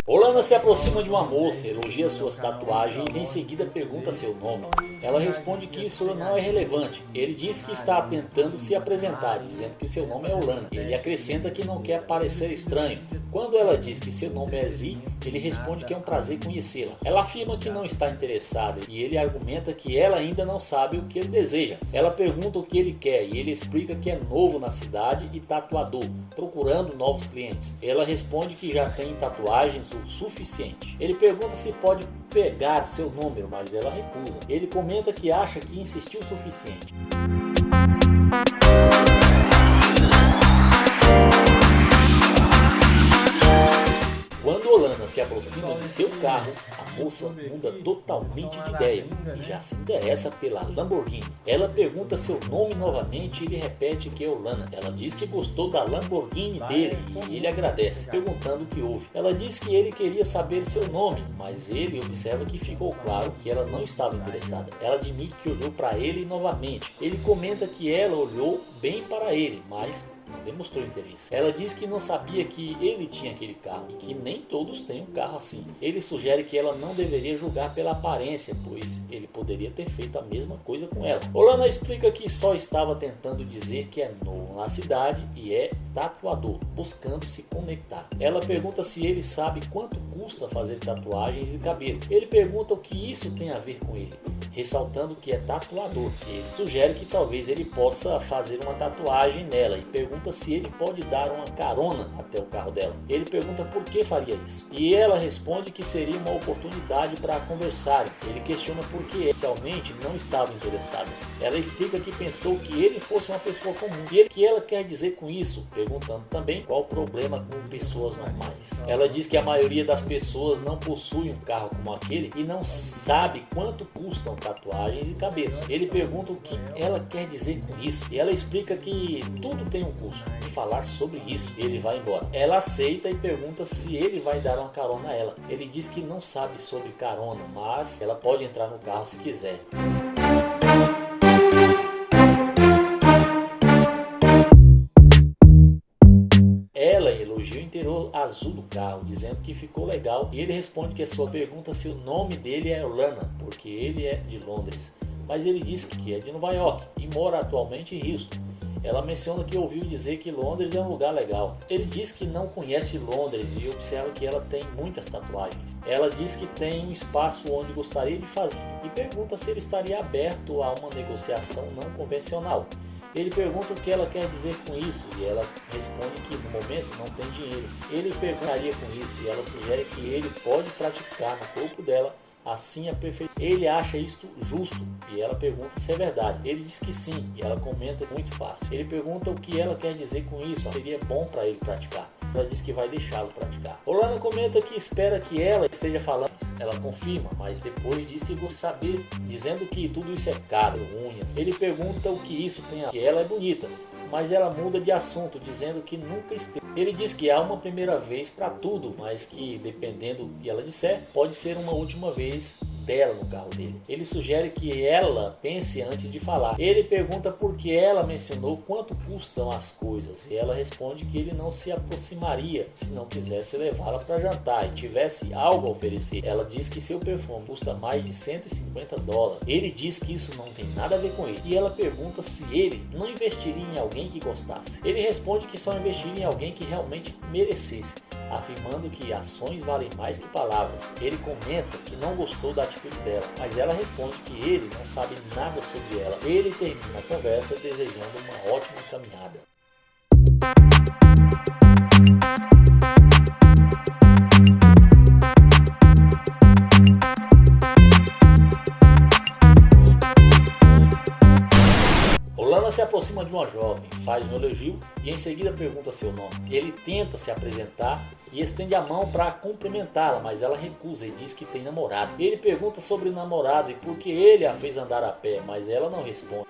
Olana se aproxima de uma moça, elogia suas tatuagens e em seguida pergunta seu nome. Ela responde que isso não é relevante. Ele diz que está tentando se apresentar, dizendo que seu nome é Olana. Ele acrescenta que não quer parecer estranho. Quando ela diz que seu nome é Z, ele responde que é um prazer conhecê-la. Ela afirma que não está interessada e ele argumenta que ela ainda não sabe o que ele deseja. Ela pergunta o que ele quer e ele explica que é novo na cidade e tatuador, procurando novos clientes. Ela responde que já tem tatuagens o suficiente. Ele pergunta se pode pegar seu número, mas ela recusa. Ele comenta que acha que insistiu o suficiente. Quando Olana se aproxima de seu carro, a moça muda totalmente de ideia e já se interessa pela Lamborghini. Ela pergunta seu nome novamente e ele repete que é Olana. Ela diz que gostou da Lamborghini dele e ele agradece, perguntando o que houve. Ela diz que ele queria saber seu nome, mas ele observa que ficou claro que ela não estava interessada. Ela admite que olhou para ele novamente. Ele comenta que ela olhou bem para ele, mas não demonstrou interesse. Ela diz que não sabia que ele tinha aquele carro e que nem todos têm um carro assim. Ele sugere que ela não deveria julgar pela aparência, pois ele poderia ter feito a mesma coisa com ela. Olana explica que só estava tentando dizer que é novo na cidade e é tatuador, buscando se conectar. Ela pergunta se ele sabe quanto custa fazer tatuagens e cabelo. Ele pergunta o que isso tem a ver com ele, ressaltando que é tatuador. Ele sugere que talvez ele possa fazer uma tatuagem nela e pergunta se ele pode dar uma carona até o carro dela. Ele pergunta por que faria isso e ela responde que seria uma oportunidade para conversarem. Ele questiona por que inicialmente não estava interessada. Ela explica que pensou que ele fosse uma pessoa comum e o que ela quer dizer com isso, perguntando também qual o problema com pessoas normais. Ela diz que a maioria das pessoas não possui um carro como aquele e não sabe quanto custam tatuagens e cabelos. Ele pergunta o que ela quer dizer com isso e ela explica que tudo tem um custo. E falar sobre isso, ele vai embora. Ela aceita e pergunta se ele vai dar uma carona a ela. Ele diz que não sabe sobre carona, mas ela pode entrar no carro se quiser. Ela elogia o interior azul do carro, dizendo que ficou legal, e ele responde que a sua pergunta se o nome dele é Olana, porque ele é de Londres, mas ele diz que é de Nova York e mora atualmente em Houston. Ela menciona que ouviu dizer que Londres é um lugar legal. Ele diz que não conhece Londres e observa que ela tem muitas tatuagens. Ela diz que tem um espaço onde gostaria de fazer e pergunta se ele estaria aberto a uma negociação não convencional. Ele pergunta o que ela quer dizer com isso e ela responde que no momento não tem dinheiro. Ele perguntaria com isso e ela sugere que ele pode praticar no corpo dela assim a perfeição. Ele acha isto justo e ela pergunta se é verdade. Ele diz que sim e ela comenta muito fácil. Ele pergunta o que ela quer dizer com isso, seria bom para ele praticar. Ela diz que vai deixá-lo praticar. Olana comenta que espera que ela esteja falando. Ela confirma, mas depois diz que gosta de saber, dizendo que tudo isso é caro, unhas. Ele pergunta o que isso tem a ver, que ela é bonita, mas ela muda de assunto, dizendo que nunca esteve. Ele diz que há uma primeira vez para tudo, mas que dependendo do que ela disser, pode ser uma última vez dela no carro dele. Ele sugere que ela pense antes de falar. Ele pergunta por que ela mencionou quanto custam as coisas e ela responde que ele não se aproximaria se não quisesse levá-la para jantar e tivesse algo a oferecer. Ela diz que seu perfume custa mais de $150. Ele diz que isso não tem nada a ver com ele e ela pergunta se ele não investiria em alguém que gostasse. Ele responde que só investiria em alguém que realmente merecesse, afirmando que ações valem mais que palavras. Ele comenta que não gostou da atitude dela, mas ela responde que ele não sabe nada sobre ela. Ele termina a conversa desejando uma ótima caminhada. Olana se aproxima de uma jovem, faz um elogio e em seguida pergunta seu nome. Ele tenta se apresentar e estende a mão para cumprimentá-la, mas ela recusa e diz que tem namorado. Ele pergunta sobre o namorado e por que ele a fez andar a pé, mas ela não responde.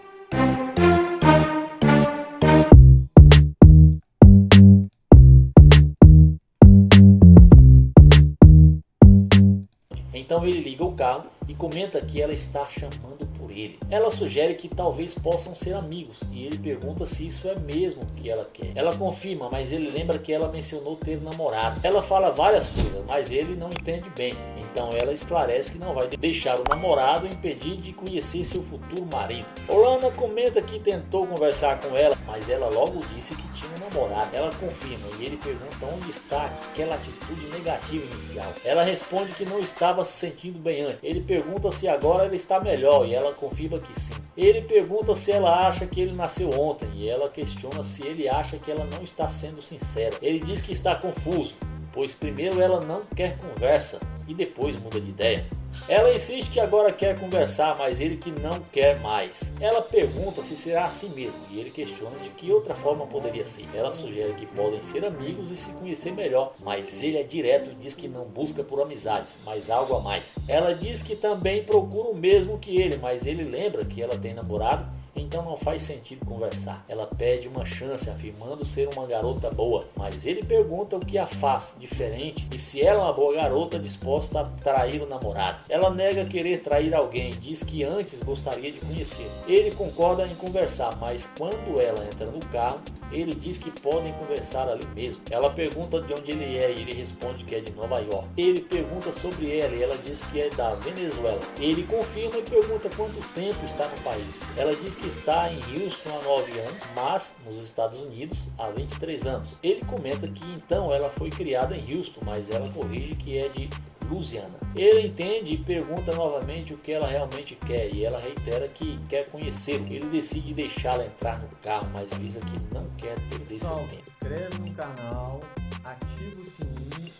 Então ele liga o carro e comenta que ela está chamando por ele. Ela sugere que talvez possam ser amigos e ele pergunta se isso é mesmo o que ela quer. Ela confirma, mas ele lembra que ela mencionou ter namorado. Ela fala várias coisas, mas ele não entende bem. Então ela esclarece que não vai deixar o namorado impedir de conhecer seu futuro marido. Olana comenta que tentou conversar com ela, mas ela logo disse que tinha um namorado. Ela confirma e ele pergunta onde está aquela atitude negativa inicial. Ela responde que não estava se sentindo bem antes. Ele pergunta se agora ela está melhor e ela confirma que sim. Ele pergunta se ela acha que ele nasceu ontem e ela questiona se ele acha que ela não está sendo sincera. Ele diz que está confuso, pois primeiro ela não quer conversa e depois muda de ideia. Ela insiste que agora quer conversar, mas ele que não quer mais. Ela pergunta se será assim mesmo e ele questiona de que outra forma poderia ser. Ela sugere que podem ser amigos e se conhecer melhor, mas ele é direto e diz que não busca por amizades, mas algo a mais. Ela diz que também procura o mesmo que ele, mas ele lembra que ela tem namorado, então não faz sentido conversar. Ela pede uma chance, afirmando ser uma garota boa, mas ele pergunta o que a faz diferente e se ela é uma boa garota disposta a trair o namorado. Ela nega querer trair alguém, diz que antes gostaria de conhecer. Ele concorda em conversar, mas quando ela entra no carro, ele diz que podem conversar ali mesmo. Ela pergunta de onde ele é e ele responde que é de Nova York. Ele pergunta sobre ela e ela diz que é da Venezuela. Ele confirma e pergunta quanto tempo está no país. Ela diz que está em Houston há 9 anos, mas nos Estados Unidos há 23 anos. Ele comenta que então ela foi criada em Houston, mas ela corrige que é de Louisiana. Ele entende e pergunta novamente o que ela realmente quer e ela reitera que quer conhecê-lo. Ele decide deixá-la entrar no carro, mas avisa que não quer perder seu tempo. Se inscreve no canal, ativa o sininho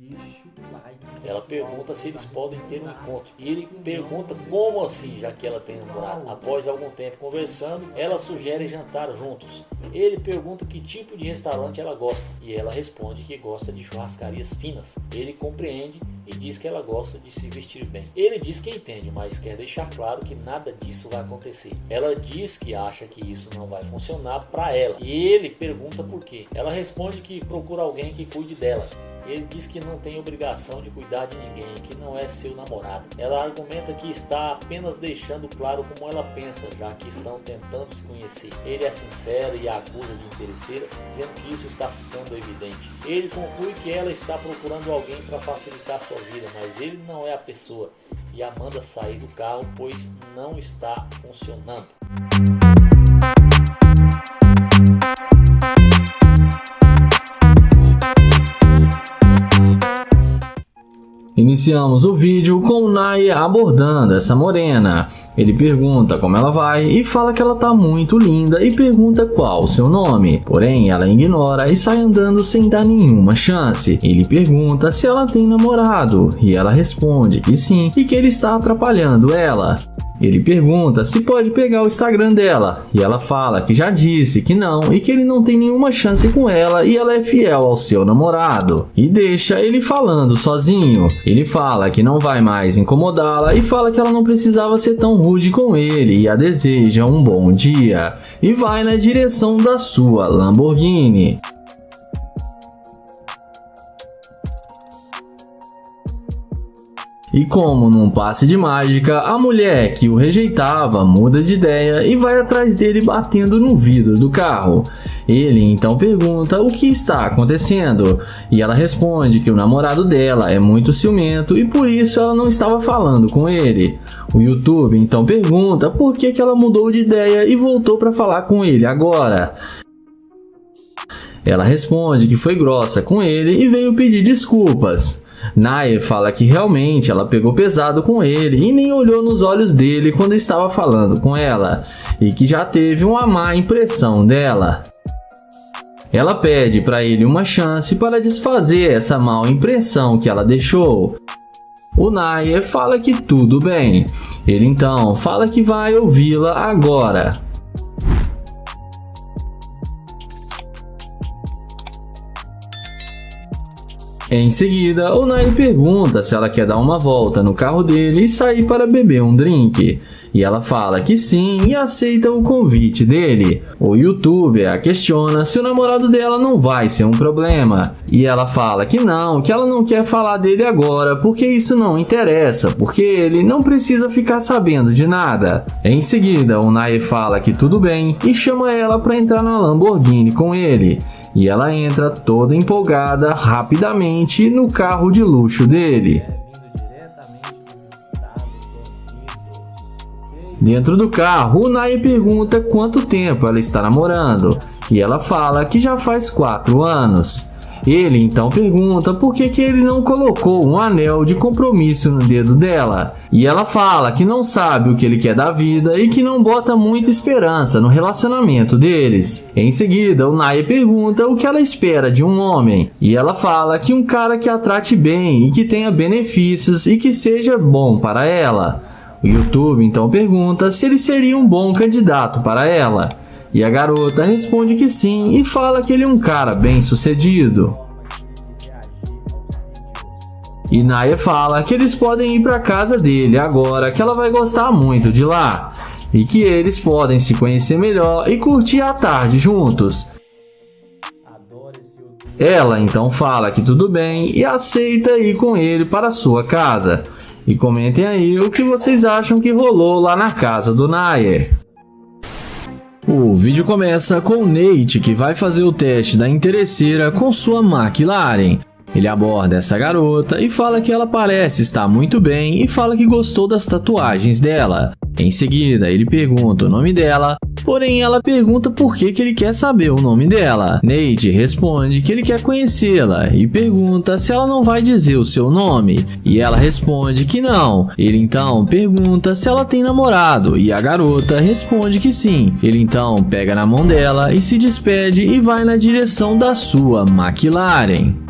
e deixa o like. Ela pergunta se eles podem ter um encontro e ele pergunta como assim, já que ela tem namorado. Após algum tempo conversando, ela sugere jantar juntos. Ele pergunta que tipo de restaurante ela gosta e ela responde que gosta de churrascarias finas. Ele compreende e diz que ela gosta de se vestir bem. Ele diz que entende, mas quer deixar claro que nada disso vai acontecer. Ela diz que acha que isso não vai funcionar para ela e ele pergunta por quê. Ela responde que procura alguém que cuide dela. Ele diz que não tem obrigação de cuidar de ninguém, que não é seu namorado. Ela argumenta que está apenas deixando claro como ela pensa, já que estão tentando se conhecer. Ele é sincero e a acusa de interesseira, dizendo que isso está ficando evidente. Ele conclui que ela está procurando alguém para facilitar sua vida, mas ele não é a pessoa e a manda sair do carro, pois não está funcionando. Iniciamos o vídeo com o Naya abordando essa morena. Ele pergunta como ela vai e fala que ela tá muito linda e pergunta qual o seu nome. Porém, ela ignora e sai andando sem dar nenhuma chance. Ele pergunta se ela tem namorado e ela responde que sim e que ele está atrapalhando ela. Ele pergunta se pode pegar o Instagram dela e ela fala que já disse que não e que ele não tem nenhuma chance com ela e ela é fiel ao seu namorado. E deixa ele falando sozinho. Ele fala que não vai mais incomodá-la e fala que ela não precisava ser tão rude com ele e a deseja um bom dia. E vai na direção da sua Lamborghini. E como num passe de mágica, a mulher que o rejeitava muda de ideia e vai atrás dele batendo no vidro do carro. Ele então pergunta o que está acontecendo e ela responde que o namorado dela é muito ciumento e por isso ela não estava falando com ele. O YouTube então pergunta por que ela mudou de ideia e voltou para falar com ele agora. Ela responde que foi grossa com ele e veio pedir desculpas. Naya fala que realmente ela pegou pesado com ele e nem olhou nos olhos dele quando estava falando com ela e que já teve uma má impressão dela. Ela pede para ele uma chance para desfazer essa má impressão que ela deixou. O Naya fala que tudo bem. Ele então fala que vai ouvi-la agora. Em seguida, o Nai pergunta se ela quer dar uma volta no carro dele e sair para beber um drink. E ela fala que sim e aceita o convite dele. O youtuber a questiona se o namorado dela não vai ser um problema. E ela fala que ela não quer falar dele agora porque isso não interessa, porque ele não precisa ficar sabendo de nada. Em seguida, o Nai fala que tudo bem e chama ela para entrar na Lamborghini com ele. E ela entra toda empolgada rapidamente no carro de luxo dele. Dentro do carro, o Nai pergunta quanto tempo ela está namorando, e ela fala que já faz 4 anos. Ele então pergunta por que ele não colocou um anel de compromisso no dedo dela, e ela fala que não sabe o que ele quer da vida e que não bota muita esperança no relacionamento deles. Em seguida, o Nai pergunta o que ela espera de um homem, e ela fala que um cara que a trate bem e que tenha benefícios e que seja bom para ela. O YouTube então pergunta se ele seria um bom candidato para ela, e a garota responde que sim e fala que ele é um cara bem sucedido. E Naya fala que eles podem ir para casa dele agora, que ela vai gostar muito de lá, e que eles podem se conhecer melhor e curtir a tarde juntos. Ela então fala que tudo bem e aceita ir com ele para sua casa. E comentem aí o que vocês acham que rolou lá na casa do Nair. O vídeo começa com o Nate, que vai fazer o teste da interesseira com sua McLaren. Ele aborda essa garota e fala que ela parece estar muito bem e fala que gostou das tatuagens dela. Em seguida, ele pergunta o nome dela, porém ela pergunta por que ele quer saber o nome dela. Nate responde que ele quer conhecê-la e pergunta se ela não vai dizer o seu nome, e ela responde que não. Ele então pergunta se ela tem namorado e a garota responde que sim. Ele então pega na mão dela e se despede e vai na direção da sua McLaren.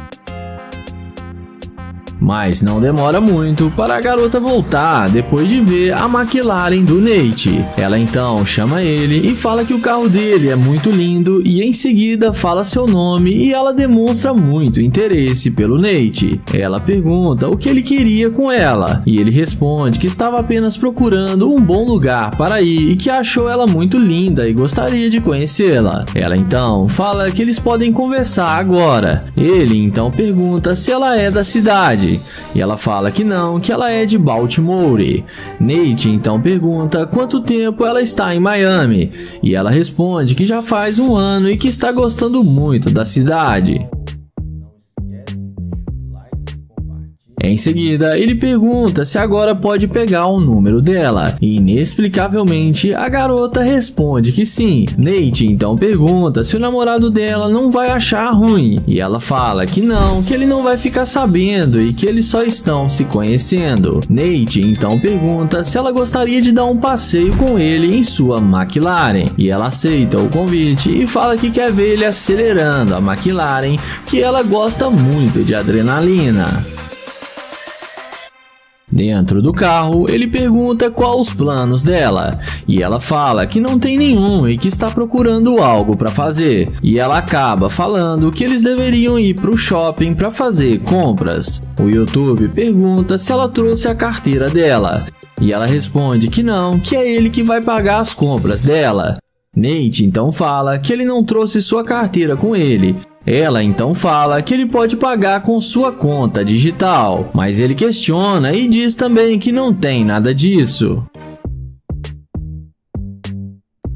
Mas não demora muito para a garota voltar depois de ver a McLaren do Nate. Ela então chama ele e fala que o carro dele é muito lindo e em seguida fala seu nome e ela demonstra muito interesse pelo Nate. Ela pergunta o que ele queria com ela e ele responde que estava apenas procurando um bom lugar para ir e que achou ela muito linda e gostaria de conhecê-la. Ela então fala que eles podem conversar agora. Ele então pergunta se ela é da cidade. E ela fala que não, que ela é de Baltimore. Nate então pergunta quanto tempo ela está em Miami. E ela responde que já faz 1 ano e que está gostando muito da cidade. Em seguida, ele pergunta se agora pode pegar o número dela, e inexplicavelmente a garota responde que sim. Nate então pergunta se o namorado dela não vai achar ruim, e ela fala que não, que ele não vai ficar sabendo e que eles só estão se conhecendo. Nate então pergunta se ela gostaria de dar um passeio com ele em sua McLaren, e ela aceita o convite e fala que quer ver ele acelerando a McLaren, que ela gosta muito de adrenalina. Dentro do carro, ele pergunta quais os planos dela, e ela fala que não tem nenhum e que está procurando algo para fazer, e ela acaba falando que eles deveriam ir para o shopping para fazer compras. O YouTube pergunta se ela trouxe a carteira dela, e ela responde que não, que é ele que vai pagar as compras dela. Nate então fala que ele não trouxe sua carteira com ele. Ela então fala que ele pode pagar com sua conta digital, mas ele questiona e diz também que não tem nada disso.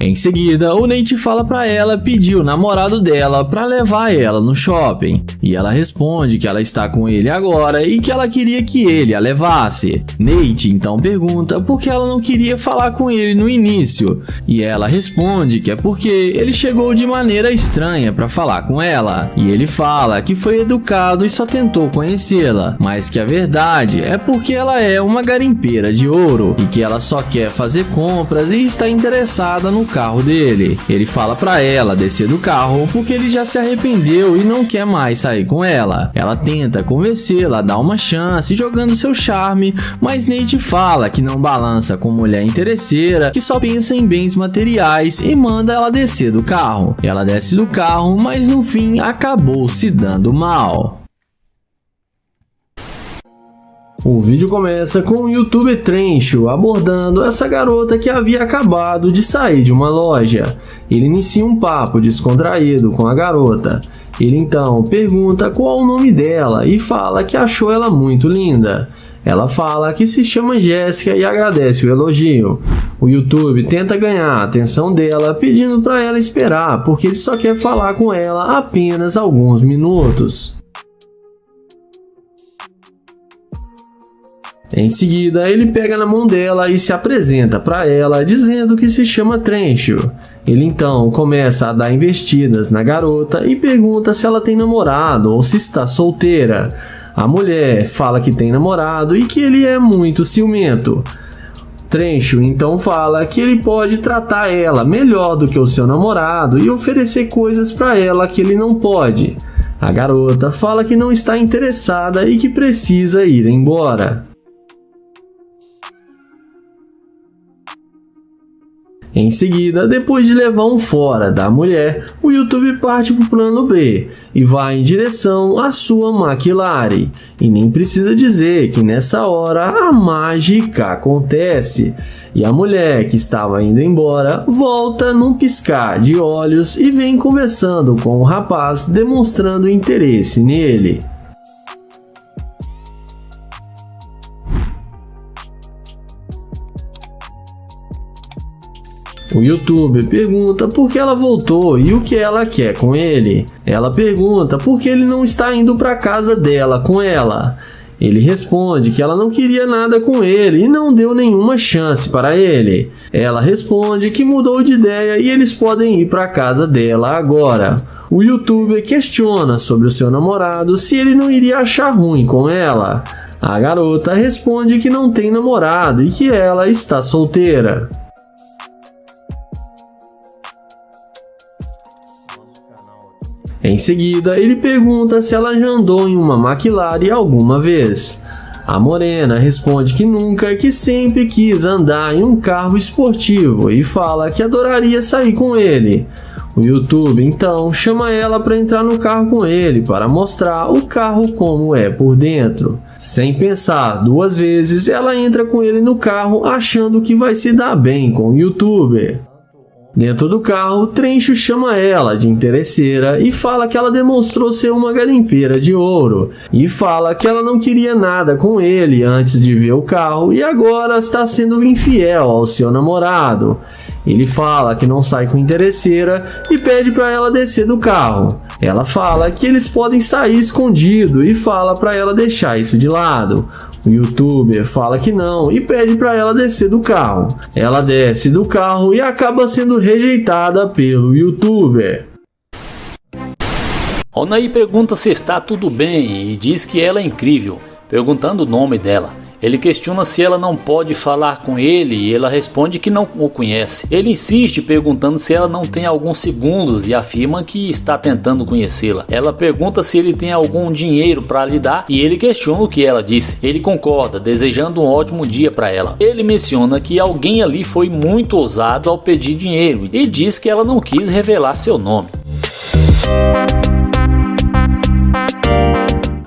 Em seguida, o Nate fala para ela pedir o namorado dela para levar ela no shopping, e ela responde que ela está com ele agora e que ela queria que ele a levasse. Nate então pergunta por que ela não queria falar com ele no início, e ela responde que é porque ele chegou de maneira estranha para falar com ela, e ele fala que foi educado e só tentou conhecê-la, mas que a verdade é porque ela é uma garimpeira de ouro e que ela só quer fazer compras e está interessada no carro dele. Ele fala pra ela descer do carro porque ele já se arrependeu e não quer mais sair com ela. Ela tenta convencê-la a dar uma chance jogando seu charme, mas Nate fala que não balança com mulher interesseira, que só pensa em bens materiais e manda ela descer do carro. Ela desce do carro, mas no fim acabou se dando mal. O vídeo começa com o youtuber Trencho abordando essa garota que havia acabado de sair de uma loja. Ele inicia um papo descontraído com a garota. Ele então pergunta qual o nome dela e fala que achou ela muito linda. Ela fala que se chama Jéssica e agradece o elogio. O YouTube tenta ganhar a atenção dela pedindo para ela esperar, porque ele só quer falar com ela apenas alguns minutos. Em seguida, ele pega na mão dela e se apresenta para ela, dizendo que se chama Trencho. Ele então começa a dar investidas na garota e pergunta se ela tem namorado ou se está solteira. A mulher fala que tem namorado e que ele é muito ciumento. Trencho então fala que ele pode tratar ela melhor do que o seu namorado e oferecer coisas para ela que ele não pode. A garota fala que não está interessada e que precisa ir embora. Em seguida, depois de levar um fora da mulher, o YouTube parte para o plano B e vai em direção à sua McLaren. E nem precisa dizer que nessa hora a mágica acontece. E a mulher que estava indo embora volta num piscar de olhos e vem conversando com o rapaz, demonstrando interesse nele. O YouTube pergunta por que ela voltou e o que ela quer com ele. Ela pergunta por que ele não está indo para a casa dela com ela. Ele responde que ela não queria nada com ele e não deu nenhuma chance para ele. Ela responde que mudou de ideia e eles podem ir para a casa dela agora. O YouTuber questiona sobre o seu namorado se ele não iria achar ruim com ela. A garota responde que não tem namorado e que ela está solteira. Em seguida, ele pergunta se ela já andou em uma McLaren alguma vez. A morena responde que nunca, que sempre quis andar em um carro esportivo e fala que adoraria sair com ele. O YouTube então chama ela para entrar no carro com ele para mostrar o carro como é por dentro. Sem pensar duas vezes, ela entra com ele no carro achando que vai se dar bem com o YouTuber. Dentro do carro, Trencho chama ela de interesseira e fala que ela demonstrou ser uma garimpeira de ouro. E fala que ela não queria nada com ele antes de ver o carro e agora está sendo infiel ao seu namorado. Ele fala que não sai com interesseira e pede para ela descer do carro. Ela fala que eles podem sair escondido e fala para ela deixar isso de lado. O YouTuber fala que não e pede para ela descer do carro. Ela desce do carro e acaba sendo rejeitada pelo YouTuber. Onaí pergunta se está tudo bem e diz que ela é incrível, perguntando o nome dela. Ele questiona se ela não pode falar com ele e ela responde que não o conhece. Ele insiste perguntando se ela não tem alguns segundos e afirma que está tentando conhecê-la. Ela pergunta se ele tem algum dinheiro para lhe dar e ele questiona o que ela disse. Ele concorda, desejando um ótimo dia para ela. Ele menciona que alguém ali foi muito ousado ao pedir dinheiro e diz que ela não quis revelar seu nome.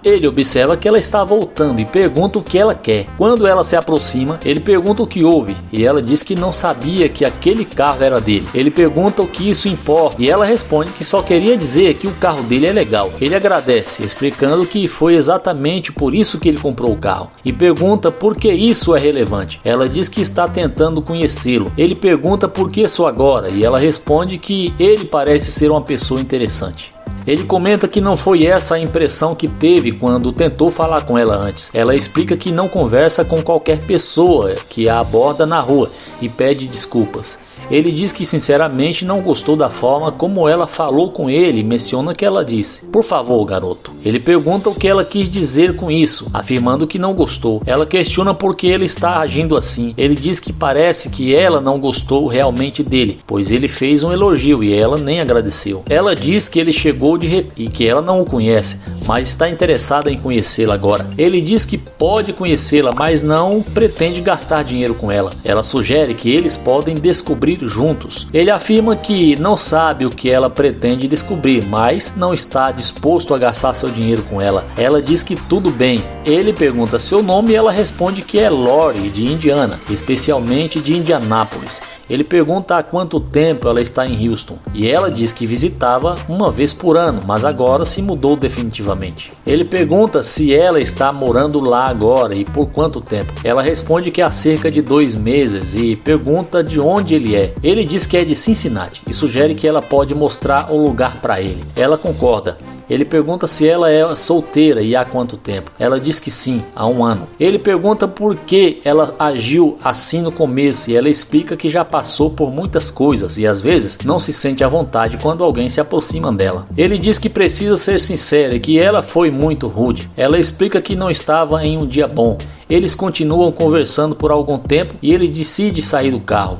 Ele observa que ela está voltando e pergunta o que ela quer. Quando ela se aproxima, ele pergunta o que houve e ela diz que não sabia que aquele carro era dele. Ele pergunta o que isso importa e ela responde que só queria dizer que o carro dele é legal. Ele agradece, explicando que foi exatamente por isso que ele comprou o carro e pergunta por que isso é relevante. Ela diz que está tentando conhecê-lo. Ele pergunta por que só agora e ela responde que ele parece ser uma pessoa interessante. Ele comenta que não foi essa a impressão que teve quando tentou falar com ela antes. Ela explica que não conversa com qualquer pessoa que a aborda na rua e pede desculpas. Ele diz que sinceramente não gostou da forma como ela falou com ele e menciona que ela disse: "Por favor, garoto." Ele pergunta o que ela quis dizer com isso, afirmando que não gostou. Ela questiona por que ele está agindo assim. Ele diz que parece que ela não gostou realmente dele, pois ele fez um elogio e ela nem agradeceu. Ela diz que ele chegou e que ela não o conhece, mas está interessada em conhecê-la agora. Ele diz que pode conhecê-la, mas não pretende gastar dinheiro com ela. Ela sugere que eles podem descobrir juntos. Ele afirma que não sabe o que ela pretende descobrir, mas não está disposto a gastar seu dinheiro com ela. Ela diz que tudo bem. Ele pergunta seu nome e ela responde que é Lori, de Indiana, especialmente de Indianápolis. Ele pergunta há quanto tempo ela está em Houston e ela diz que visitava uma vez por ano, mas agora se mudou definitivamente. Ele pergunta se ela está morando lá agora e por quanto tempo. Ela responde que há cerca de 2 meses e pergunta de onde ele é. Ele diz que é de Cincinnati e sugere que ela pode mostrar o lugar para ele. Ela concorda. Ele pergunta se ela é solteira e há quanto tempo. Ela diz que sim, há 1 ano. Ele pergunta por que ela agiu assim no começo e ela explica que já passou por muitas coisas e às vezes não se sente à vontade quando alguém se aproxima dela. Ele diz que precisa ser sincera e que ela foi muito rude. Ela explica que não estava em um dia bom. Eles continuam conversando por algum tempo e ele decide sair do carro.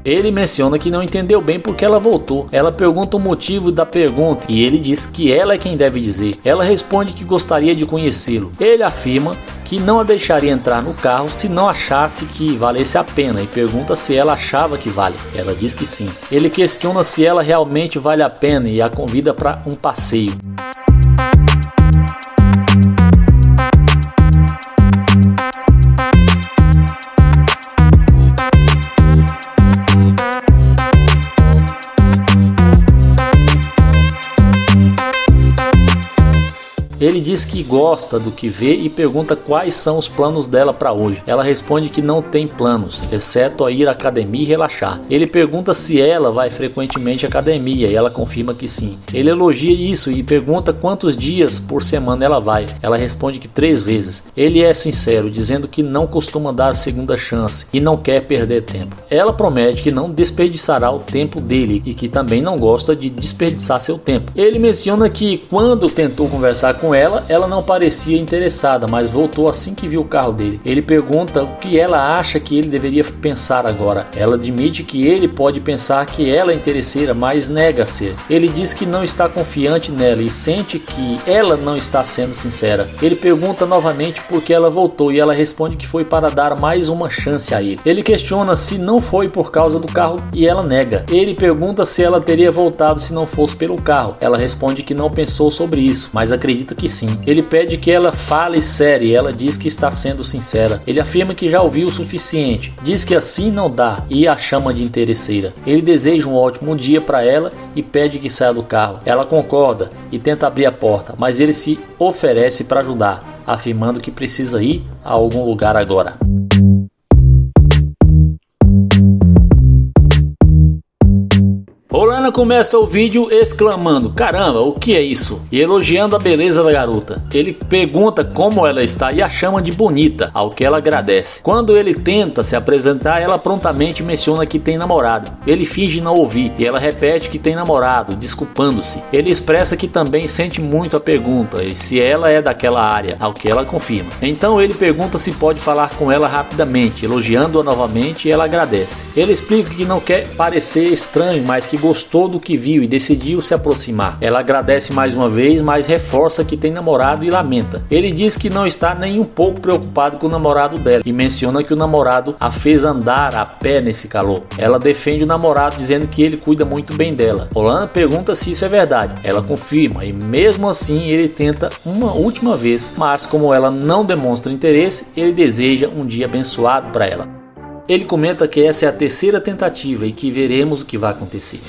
Ele menciona que não entendeu bem porque ela voltou. Ela pergunta o motivo da pergunta e ele diz que ela é quem deve dizer. Ela responde que gostaria de conhecê-lo. Ele afirma que não a deixaria entrar no carro se não achasse que valesse a pena e pergunta se ela achava que vale. Ela diz que sim. Ele questiona se ela realmente vale a pena e a convida para um passeio. Ele diz que gosta do que vê e pergunta quais são os planos dela para hoje. Ela responde que não tem planos, exceto a ir à academia e relaxar. Ele pergunta se ela vai frequentemente à academia e ela confirma que sim. Ele elogia isso e pergunta quantos dias por semana ela vai. Ela responde que 3 vezes. Ele é sincero, dizendo que não costuma dar segunda chance e não quer perder tempo. Ela promete que não desperdiçará o tempo dele e que também não gosta de desperdiçar seu tempo. Ele menciona que quando tentou conversar com ela não parecia interessada, mas voltou assim que viu o carro dele. Ele pergunta o que ela acha que ele deveria pensar agora. Ela admite que ele pode pensar que ela é interesseira, mas nega ser. Ele diz que não está confiante nela e sente que ela não está sendo sincera. Ele pergunta novamente por que ela voltou e ela responde que foi para dar mais uma chance a ele. Ele questiona se não foi por causa do carro e ela nega. Ele pergunta se ela teria voltado se não fosse pelo carro. Ela responde que não pensou sobre isso, mas acredita que sim. Ele pede que ela fale sério e ela diz que está sendo sincera. Ele afirma que já ouviu o suficiente, diz que assim não dá e a chama de interesseira. Ele deseja um ótimo dia para ela e pede que saia do carro. Ela concorda e tenta abrir a porta, mas ele se oferece para ajudar, afirmando que precisa ir a algum lugar agora. Rolana começa o vídeo exclamando: caramba, o que é isso? E elogiando a beleza da garota. Ele pergunta como ela está e a chama de bonita, ao que ela agradece. Quando ele tenta se apresentar, ela prontamente menciona que tem namorado. Ele finge não ouvir e ela repete que tem namorado, desculpando-se. Ele expressa que também sente muito a pergunta e se ela é daquela área, ao que ela confirma. Então ele pergunta se pode falar com ela rapidamente, elogiando-a novamente e ela agradece. Ele explica que não quer parecer estranho, mas que gostou do que viu e decidiu se aproximar. Ela agradece mais uma vez, mas reforça que tem namorado e lamenta. Ele diz que não está nem um pouco preocupado com o namorado dela e menciona que o namorado a fez andar a pé nesse calor. Ela defende o namorado dizendo que ele cuida muito bem dela. Rolana pergunta se isso é verdade. Ela confirma e mesmo assim ele tenta uma última vez, mas como ela não demonstra interesse, ele deseja um dia abençoado para ela. Ele comenta que essa é a 3ª tentativa e que veremos o que vai acontecer.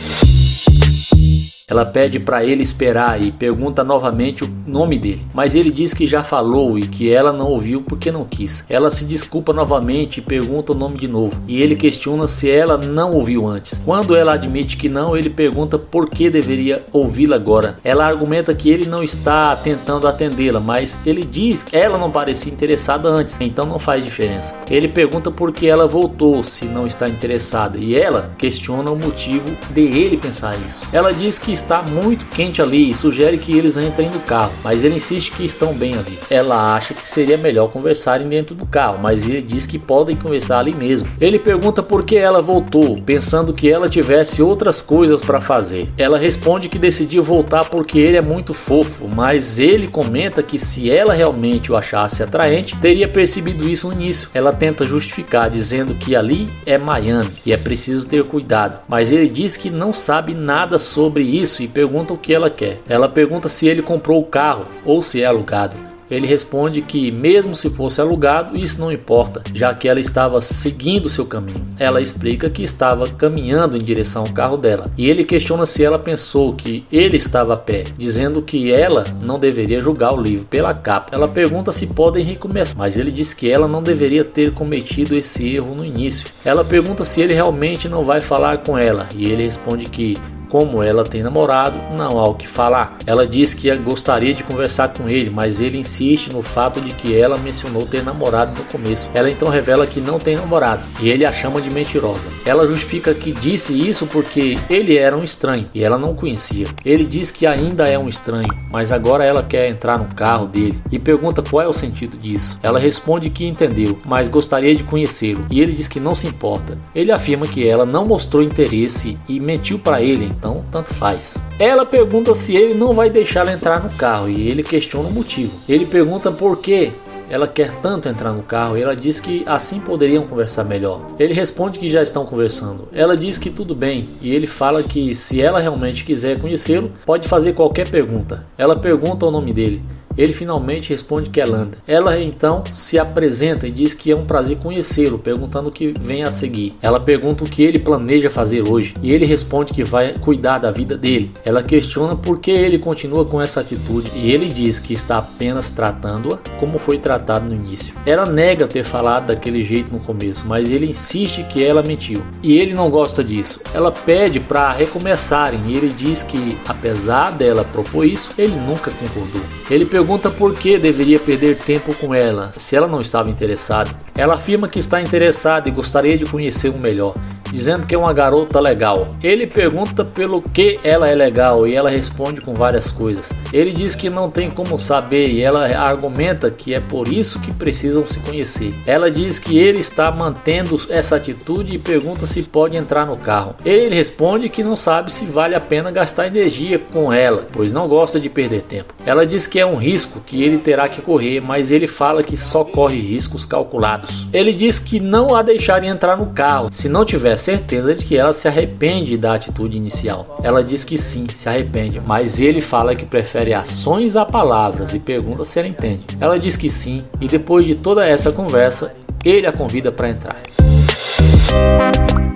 Ela pede para ele esperar e pergunta novamente o nome dele, mas ele diz que já falou e que ela não ouviu porque não quis. Ela se desculpa novamente e pergunta o nome de novo, e ele questiona se ela não ouviu antes. Quando ela admite que não, ele pergunta por que deveria ouvi-la agora. Ela argumenta que ele não está tentando atendê-la, mas ele diz que ela não parecia interessada antes, então não faz diferença. Ele pergunta por que ela voltou se não está interessada, e ela questiona o motivo de ele pensar isso. Ela diz que está muito quente ali e sugere que eles entrem no carro, mas ele insiste que estão bem ali. Ela acha que seria melhor conversarem dentro do carro, mas ele diz que podem conversar ali mesmo. Ele pergunta por que ela voltou, pensando que ela tivesse outras coisas para fazer. Ela responde que decidiu voltar porque ele é muito fofo, mas ele comenta que se ela realmente o achasse atraente, teria percebido isso no início. Ela tenta justificar, dizendo que ali é Miami e é preciso ter cuidado, mas ele diz que não sabe nada sobre isso e pergunta o que ela quer. Ela pergunta se ele comprou o carro ou se é alugado. Ele responde que mesmo se fosse alugado, isso não importa, já que ela estava seguindo seu caminho. Ela explica que estava caminhando em direção ao carro dela, e ele questiona se ela pensou que ele estava a pé, dizendo que ela não deveria julgar o livro pela capa. Ela pergunta se podem recomeçar, mas ele diz que ela não deveria ter cometido esse erro no início. Ela pergunta se ele realmente não vai falar com ela, e ele responde que como ela tem namorado, não há o que falar. Ela diz que gostaria de conversar com ele, mas ele insiste no fato de que ela mencionou ter namorado no começo. Ela então revela que não tem namorado e ele a chama de mentirosa. Ela justifica que disse isso porque ele era um estranho e ela não conhecia. Ele diz que ainda é um estranho, mas agora ela quer entrar no carro dele e pergunta qual é o sentido disso. Ela responde que entendeu, mas gostaria de conhecê-lo, e ele diz que não se importa. Ele afirma que ela não mostrou interesse e mentiu para ele, então tanto faz. Ela pergunta se ele não vai deixá-la entrar no carro e ele questiona o motivo. Ele pergunta por que ela quer tanto entrar no carro e ela diz que assim poderiam conversar melhor. Ele responde que já estão conversando. Ela diz que tudo bem e ele fala que se ela realmente quiser conhecê-lo, pode fazer qualquer pergunta. Ela pergunta o nome dele. Ele finalmente responde que é Landa. Ela então se apresenta e diz que é um prazer conhecê-lo, perguntando o que vem a seguir. Ela pergunta o que ele planeja fazer hoje e ele responde que vai cuidar da vida dele. Ela questiona por que ele continua com essa atitude e ele diz que está apenas tratando-a como foi tratado no início. Ela nega ter falado daquele jeito no começo, mas ele insiste que ela mentiu e ele não gosta disso. Ela pede para recomeçarem e ele diz que apesar dela propor isso, ele nunca concordou. Ele pergunta por que deveria perder tempo com ela, se ela não estava interessada. Ela afirma que está interessada e gostaria de conhecê-lo melhor, dizendo que é uma garota legal. Ele pergunta pelo que ela é legal e ela responde com várias coisas. Ele diz que não tem como saber e ela argumenta que é por isso que precisam se conhecer. Ela diz que ele está mantendo essa atitude e pergunta se pode entrar no carro. Ele responde que não sabe se vale a pena gastar energia com ela, pois não gosta de perder tempo. Ela diz que é um risco que ele terá que correr, mas ele fala que só corre riscos calculados. Ele diz que não a deixaria entrar no carro se não tiver certeza de que ela se arrepende da atitude inicial. Ela diz que sim, se arrepende, mas ele fala que prefere ações a palavras e pergunta se ela entende. Ela diz que sim e depois de toda essa conversa, ele a convida para entrar.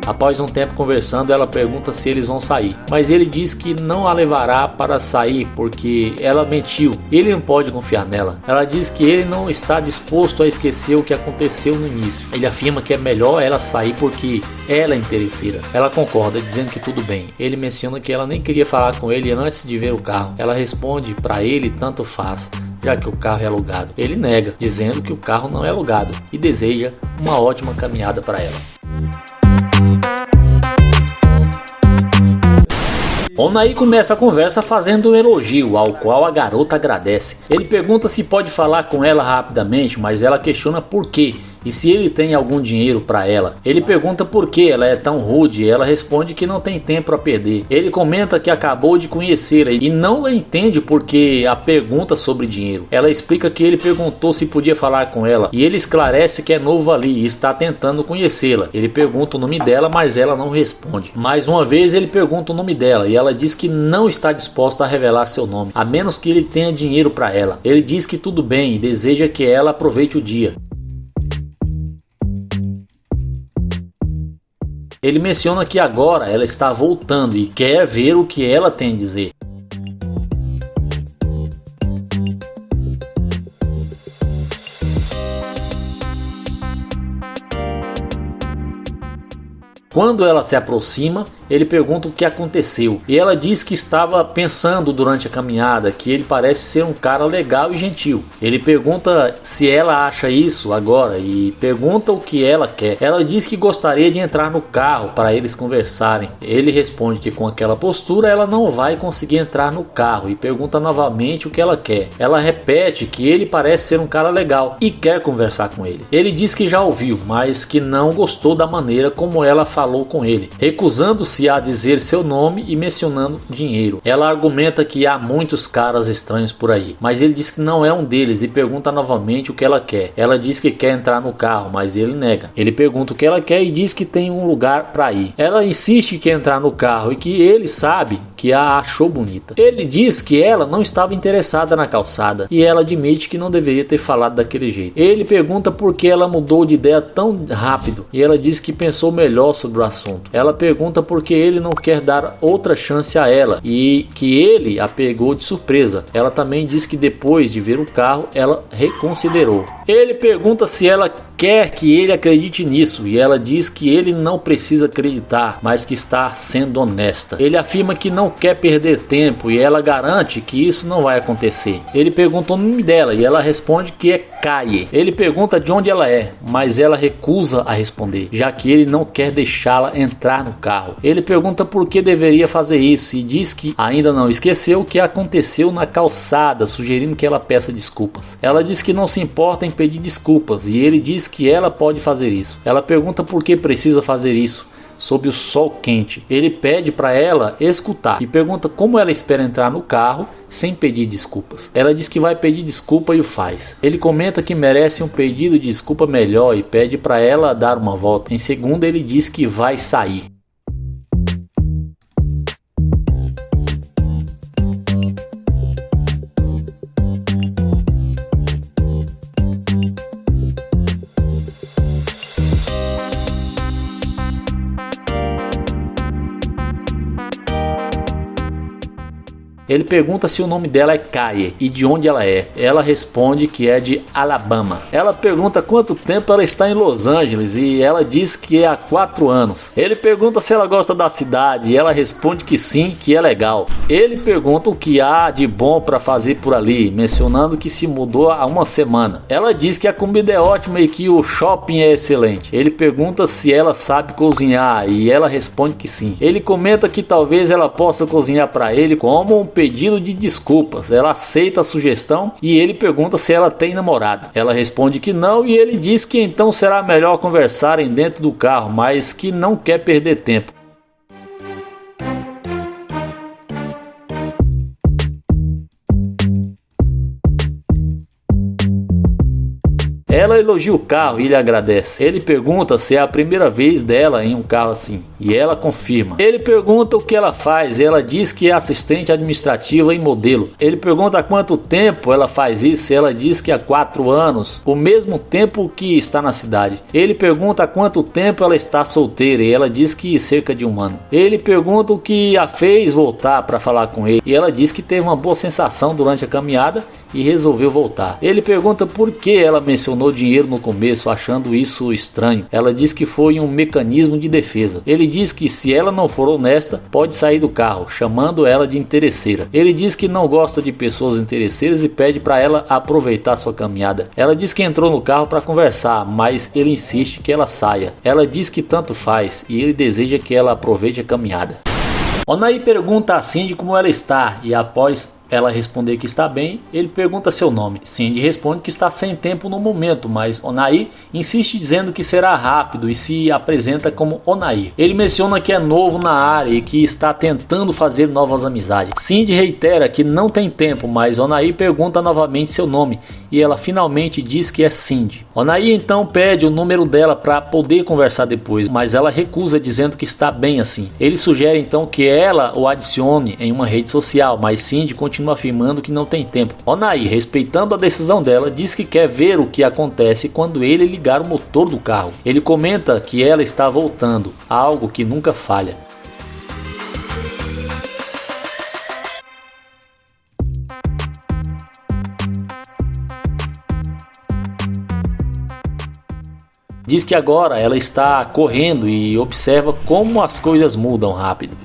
Após um tempo conversando, ela pergunta se eles vão sair, mas ele diz que não a levará para sair porque ela mentiu. Ele não pode confiar nela. Ela diz que ele não está disposto a esquecer o que aconteceu no início. Ele afirma que é melhor ela sair porque ela é interesseira. Ela concorda, dizendo que tudo bem. Ele menciona que ela nem queria falar com ele antes de ver o carro. Ela responde para ele tanto faz, já que o carro é alugado. Ele nega, dizendo que o carro não é alugado e deseja uma ótima caminhada para ela. Onaí começa a conversa fazendo um elogio, ao qual a garota agradece. Ele pergunta se pode falar com ela rapidamente, mas ela questiona por quê e se ele tem algum dinheiro para ela. Ele pergunta por que ela é tão rude e ela responde que não tem tempo a perder. Ele comenta que acabou de conhecê-la e não a entende porque a pergunta sobre dinheiro. Ela explica que ele perguntou se podia falar com ela e ele esclarece que é novo ali e está tentando conhecê-la. Ele pergunta o nome dela, mas ela não responde. Mais uma vez ele pergunta o nome dela e ela diz que não está disposta a revelar seu nome, a menos que ele tenha dinheiro para ela. Ele diz que tudo bem e deseja que ela aproveite o dia. Ele menciona que agora ela está voltando e quer ver o que ela tem a dizer. Quando ela se aproxima, ele pergunta o que aconteceu e ela diz que estava pensando durante a caminhada que ele parece ser um cara legal e gentil. Ele pergunta se ela acha isso agora e pergunta o que ela quer. Ela diz que gostaria de entrar no carro para eles conversarem. Ele responde que com aquela postura ela não vai conseguir entrar no carro e pergunta novamente o que ela quer. Ela repete que ele parece ser um cara legal e quer conversar com ele. Ele diz que já ouviu, mas que não gostou da maneira como ela falou com ele, recusando-se a dizer seu nome e mencionando dinheiro. Ela argumenta que há muitos caras estranhos por aí, mas ele diz que não é um deles e pergunta novamente o que ela quer. Ela diz que quer entrar no carro, mas ele nega. Ele pergunta o que ela quer e diz que tem um lugar para ir. Ela insiste que quer entrar no carro e que ele sabe que a achou bonita. Ele diz que ela não estava interessada na calçada e ela admite que não deveria ter falado daquele jeito. Ele pergunta por que ela mudou de ideia tão rápido e ela diz que pensou melhor sobre o assunto. Ela pergunta por que ele não quer dar outra chance a ela e que ele a pegou de surpresa. Ela também diz que depois de ver o carro ela reconsiderou. Ele pergunta se ela quer que ele acredite nisso e ela diz que ele não precisa acreditar, mas que está sendo honesta. Ele afirma que não quer perder tempo e ela garante que isso não vai acontecer. Ele pergunta o nome dela e ela responde que é Kaye. Ele pergunta de onde ela é, mas ela recusa a responder, já que ele não quer deixá-la entrar no carro. Ele pergunta por que deveria fazer isso e diz que ainda não esqueceu o que aconteceu na calçada, sugerindo que ela peça desculpas. Ela diz que não se importa em pedir desculpas e ele diz que ela pode fazer isso. Ela pergunta por que precisa fazer isso sob o sol quente. Ele pede para ela escutar e pergunta como ela espera entrar no carro sem pedir desculpas. Ela diz que vai pedir desculpa e o faz. Ele comenta que merece um pedido de desculpa melhor e pede para ela dar uma volta. Em segundo, ele diz que vai sair. Ele pergunta se o nome dela é Kaye e de onde ela é. Ela responde que é de Alabama. Ela pergunta quanto tempo ela está em Los Angeles e ela diz que é há 4 anos. Ele pergunta se ela gosta da cidade e ela responde que sim, que é legal. Ele pergunta o que há de bom para fazer por ali, mencionando que se mudou há uma semana. Ela diz que a comida é ótima e que o shopping é excelente. Ele pergunta se ela sabe cozinhar e ela responde que sim. Ele comenta que talvez ela possa cozinhar para ele como um pedido de desculpas. Ela aceita a sugestão e ele pergunta se ela tem namorado. Ela responde que não e ele diz que então será melhor conversarem dentro do carro, mas que não quer perder tempo. Ela elogia o carro e ele agradece. Ele pergunta se é a primeira vez dela em um carro assim e ela confirma. Ele pergunta o que ela faz e ela diz que é assistente administrativa e modelo. Ele pergunta há quanto tempo ela faz isso e ela diz que há 4 anos, o mesmo tempo que está na cidade. Ele pergunta há quanto tempo ela está solteira e ela diz que cerca de 1 ano. Ele pergunta o que a fez voltar para falar com ele e ela diz que teve uma boa sensação durante a caminhada e resolveu voltar. Ele pergunta por que ela mencionou dinheiro no começo, achando isso estranho. Ela diz que foi um mecanismo de defesa. Ele diz que se ela não for honesta, pode sair do carro, chamando ela de interesseira. Ele diz que não gosta de pessoas interesseiras e pede para ela aproveitar sua caminhada. Ela diz que entrou no carro para conversar, mas ele insiste que ela saia. Ela diz que tanto faz e ele deseja que ela aproveite a caminhada. Onaí pergunta a Cindy como ela está e após ela responder que está bem, ele pergunta seu nome. Cindy responde que está sem tempo no momento, mas Onaí insiste dizendo que será rápido e se apresenta como Onaí. Ele menciona que é novo na área e que está tentando fazer novas amizades. Cindy reitera que não tem tempo, mas Onaí pergunta novamente seu nome e ela finalmente diz que é Cindy. Onaí então pede o número dela para poder conversar depois, mas ela recusa dizendo que está bem assim. Ele sugere então que ela o adicione em uma rede social, mas Cindy continua afirmando que não tem tempo. Onaí, respeitando a decisão dela, diz que quer ver o que acontece quando ele ligar o motor do carro. Ele comenta que ela está voltando, algo que nunca falha. diz que agora ela está correndo e observa como as coisas mudam rápido.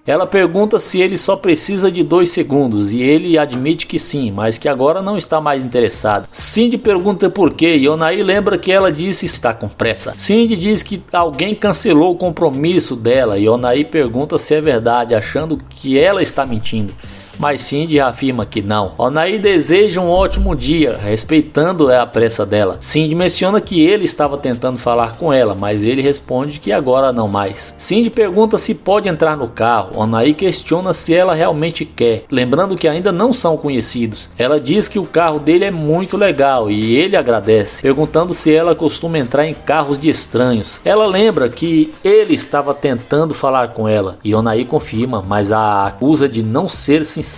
Ela pergunta se ele só precisa de 2 segundos e ele admite que sim, mas que agora não está mais interessado. Cindy pergunta por quê e Onaí lembra que ela disse estar com pressa. Cindy diz que alguém cancelou o compromisso dela e Onaí pergunta se é verdade, achando que ela está mentindo. Mas Cindy afirma que não. Onaí deseja um ótimo dia, respeitando a pressa dela. Cindy menciona que ele estava tentando falar com ela, mas ele responde que agora não mais. Cindy pergunta se pode entrar no carro. Onaí questiona se ela realmente quer, lembrando que ainda não são conhecidos. Ela diz que o carro dele é muito legal e ele agradece, perguntando se ela costuma entrar em carros de estranhos. Ela lembra que ele estava tentando falar com ela e Onaí confirma, mas a acusa de não ser sincera.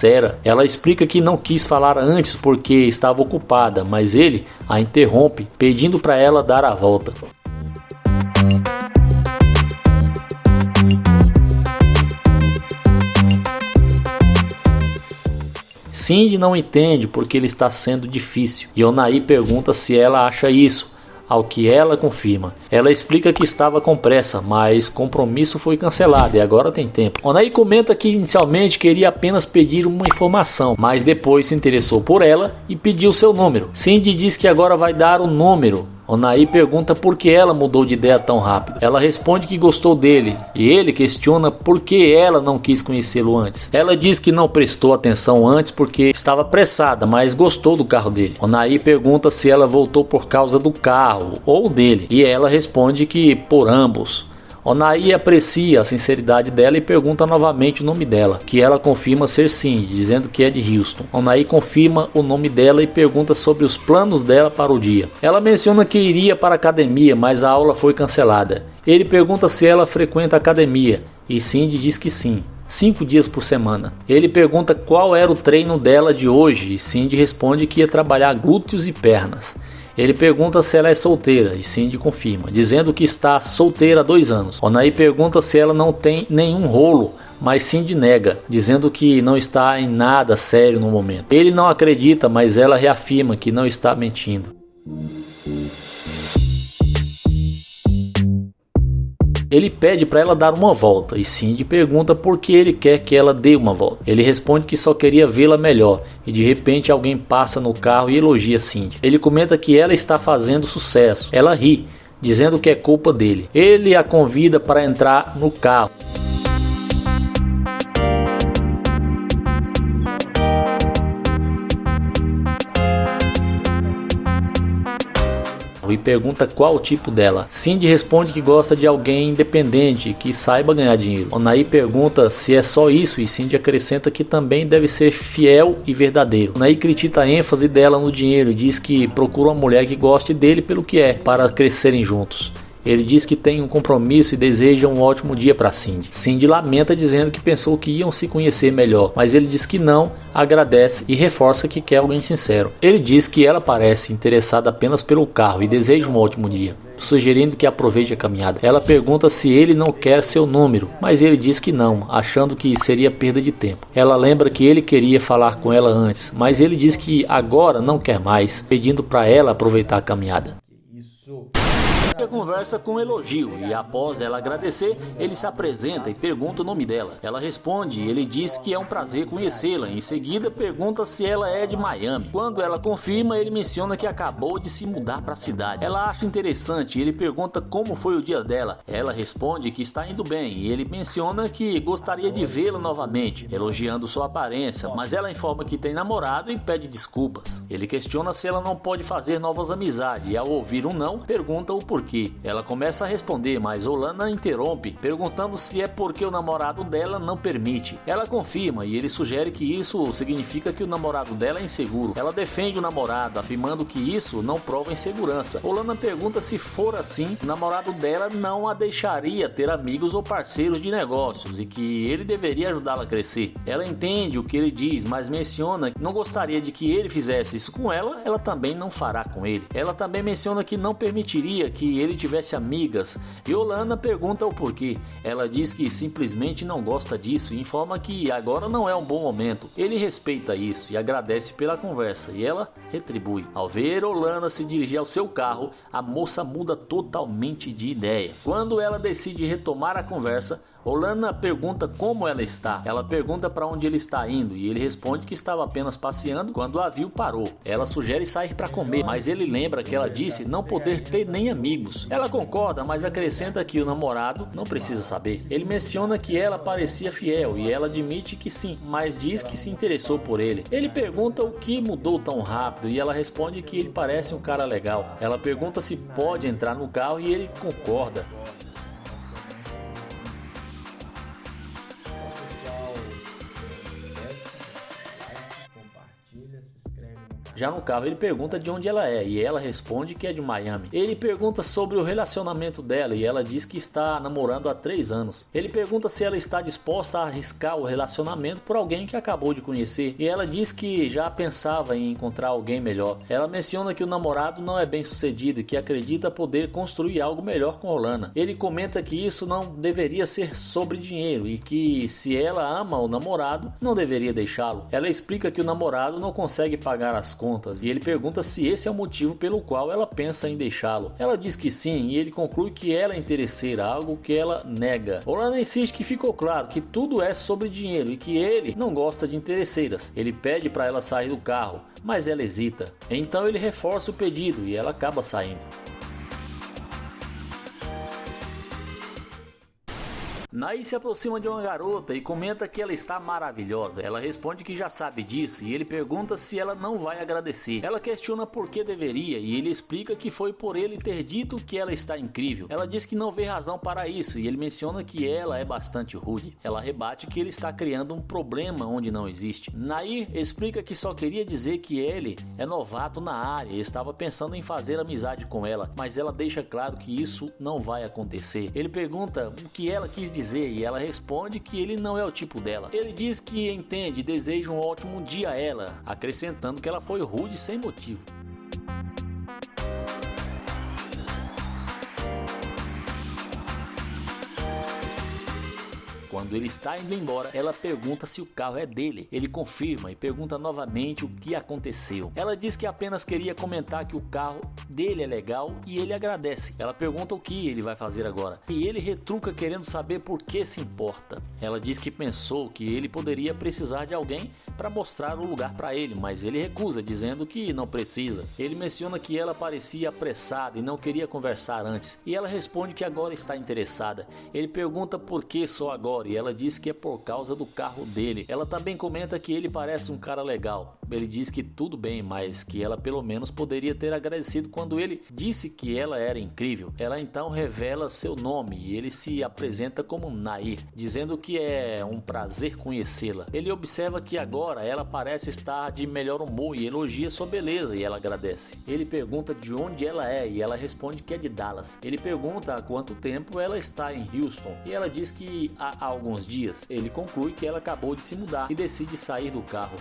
Ela explica que não quis falar antes porque estava ocupada, mas ele a interrompe, pedindo para ela dar a volta. Cindy não entende porque ele está sendo difícil e Onaí pergunta se ela acha isso, ao que ela confirma. Ela explica que estava com pressa, mas compromisso foi cancelado e agora tem tempo. Onaí comenta que inicialmente queria apenas pedir uma informação, mas depois se interessou por ela e pediu seu número. Cindy diz que agora vai dar o número. Onaí pergunta por que ela mudou de ideia tão rápido. Ela responde que gostou dele e ele questiona por que ela não quis conhecê-lo antes. Ela diz que não prestou atenção antes porque estava apressada, mas gostou do carro dele. Onaí pergunta se ela voltou por causa do carro ou dele e ela responde que por ambos. Onaí aprecia a sinceridade dela e pergunta novamente o nome dela, que ela confirma ser Cindy, dizendo que é de Houston. Onaí confirma o nome dela e pergunta sobre os planos dela para o dia. Ela menciona que iria para a academia, mas a aula foi cancelada. Ele pergunta se ela frequenta a academia e Cindy diz que sim. 5 dias por semana. Ele pergunta qual era o treino dela de hoje e Cindy responde que ia trabalhar glúteos e pernas. Ele pergunta se ela é solteira e Cindy confirma, dizendo que está solteira há 2 anos. Onaí pergunta se ela não tem nenhum rolo, mas Cindy nega, dizendo que não está em nada sério no momento. Ele não acredita, mas ela reafirma que não está mentindo. Ele pede para ela dar uma volta e Cindy pergunta por que ele quer que ela dê uma volta. Ele responde que só queria vê-la melhor e de repente alguém passa no carro e elogia Cindy. Ele comenta que ela está fazendo sucesso. Ela ri, dizendo que é culpa dele. Ele a convida para entrar no carro. E pergunta qual o tipo dela. Cindy responde que gosta de alguém independente, que saiba ganhar dinheiro. Onaí pergunta se é só isso e Cindy acrescenta que também deve ser fiel e verdadeiro. Onaí critica a ênfase dela no dinheiro e diz que procura uma mulher que goste dele pelo que é, para crescerem juntos. Ele diz que tem um compromisso e deseja um ótimo dia para Cindy. Cindy lamenta dizendo que pensou que iam se conhecer melhor, mas ele diz que não, agradece e reforça que quer alguém sincero. Ele diz que ela parece interessada apenas pelo carro e deseja um ótimo dia, sugerindo que aproveite a caminhada. Ela pergunta se ele não quer seu número, mas ele diz que não, achando que seria perda de tempo. Ela lembra que ele queria falar com ela antes, mas ele diz que agora não quer mais, pedindo para ela aproveitar a caminhada. Conversa com elogio e após ela agradecer, ele se apresenta e pergunta o nome dela. Ela responde e ele diz que é um prazer conhecê-la. Em seguida pergunta se ela é de Miami. Quando ela confirma, ele menciona que acabou de se mudar para a cidade. Ela acha interessante e ele pergunta como foi o dia dela. Ela responde que está indo bem e ele menciona que gostaria de vê-la novamente, elogiando sua aparência, mas ela informa que tem namorado e pede desculpas. Ele questiona se ela não pode fazer novas amizades e ao ouvir um não, pergunta o porquê. Ela começa a responder, mas Olana interrompe, perguntando se é porque o namorado dela não permite. Ela confirma e ele sugere que isso significa que o namorado dela é inseguro. Ela defende o namorado, afirmando que isso não prova insegurança. Olana pergunta se for assim, o namorado dela não a deixaria ter amigos ou parceiros de negócios e que ele deveria ajudá-la a crescer. Ela entende o que ele diz, mas menciona que não gostaria de que ele fizesse isso com ela, ela também não fará com ele. Ela também menciona que não permitiria que que ele tivesse amigas e Olana pergunta o porquê. Ela diz que simplesmente não gosta disso e informa que agora não é um bom momento. Ele respeita isso e agradece pela conversa e ela retribui. Ao ver Olana se dirigir ao seu carro, a moça muda totalmente de ideia. Quando ela decide retomar a conversa, Olana pergunta como ela está. Ela pergunta para onde ele está indo e ele responde que estava apenas passeando quando o avião parou. Ela sugere sair para comer, mas ele lembra que ela disse não poder ter nem amigos. Ela concorda, mas acrescenta que o namorado não precisa saber. Ele menciona que ela parecia fiel e ela admite que sim, mas diz que se interessou por ele. Ele pergunta o que mudou tão rápido e ela responde que ele parece um cara legal. Ela pergunta se pode entrar no carro e ele concorda. Já no carro ele pergunta de onde ela é e ela responde que é de Miami. Ele pergunta sobre o relacionamento dela e ela diz que está namorando há 3 anos. Ele pergunta se ela está disposta a arriscar o relacionamento por alguém que acabou de conhecer e ela diz que já pensava em encontrar alguém melhor. Ela menciona que o namorado não é bem sucedido e que acredita poder construir algo melhor com Olana. Ele comenta que isso não deveria ser sobre dinheiro e que se ela ama o namorado não deveria deixá-lo. Ela explica que o namorado não consegue pagar as contas e ele pergunta se esse é o motivo pelo qual ela pensa em deixá-lo. Ela diz que sim e ele conclui que ela é interesseira, algo que ela nega. Olana insiste que ficou claro que tudo é sobre dinheiro e que ele não gosta de interesseiras. Ele pede para ela sair do carro, mas ela hesita. Então ele reforça o pedido e ela acaba saindo. Nair se aproxima de uma garota e comenta que ela está maravilhosa. Ela responde que já sabe disso e ele pergunta se ela não vai agradecer. Ela questiona por que deveria e ele explica que foi por ele ter dito que ela está incrível. Ela diz que não vê razão para isso e ele menciona que ela é bastante rude. Ela rebate que ele está criando um problema onde não existe. Nair explica que só queria dizer que ele é novato na área e estava pensando em fazer amizade com ela, mas ela deixa claro que isso não vai acontecer. Ele pergunta o que ela quis dizer e ela responde que ele não é o tipo dela. Ele diz que entende e deseja um ótimo dia a ela, acrescentando que ela foi rude sem motivo. Quando ele está indo embora, ela pergunta se o carro é dele. Ele confirma e pergunta novamente o que aconteceu. Ela diz que apenas queria comentar que o carro dele é legal e ele agradece. Ela pergunta o que ele vai fazer agora e ele retruca querendo saber por que se importa. Ela diz que pensou que ele poderia precisar de alguém para mostrar o lugar para ele, mas ele recusa, dizendo que não precisa. Ele menciona que ela parecia apressada e não queria conversar antes e ela responde que agora está interessada. Ele pergunta por que só agora e ela diz que é por causa do carro dele. Ela também comenta que ele parece um cara legal. Ele diz que tudo bem, mas que ela pelo menos poderia ter agradecido quando ele disse que ela era incrível. Ela então revela seu nome e ele se apresenta como Nair, dizendo que é um prazer conhecê-la. Ele observa que agora ela parece estar de melhor humor e elogia sua beleza e ela agradece. Ele pergunta de onde ela é e ela responde que é de Dallas. Ele pergunta há quanto tempo ela está em Houston e ela diz que há alguns dias. Ele conclui que ela acabou de se mudar e decide sair do carro.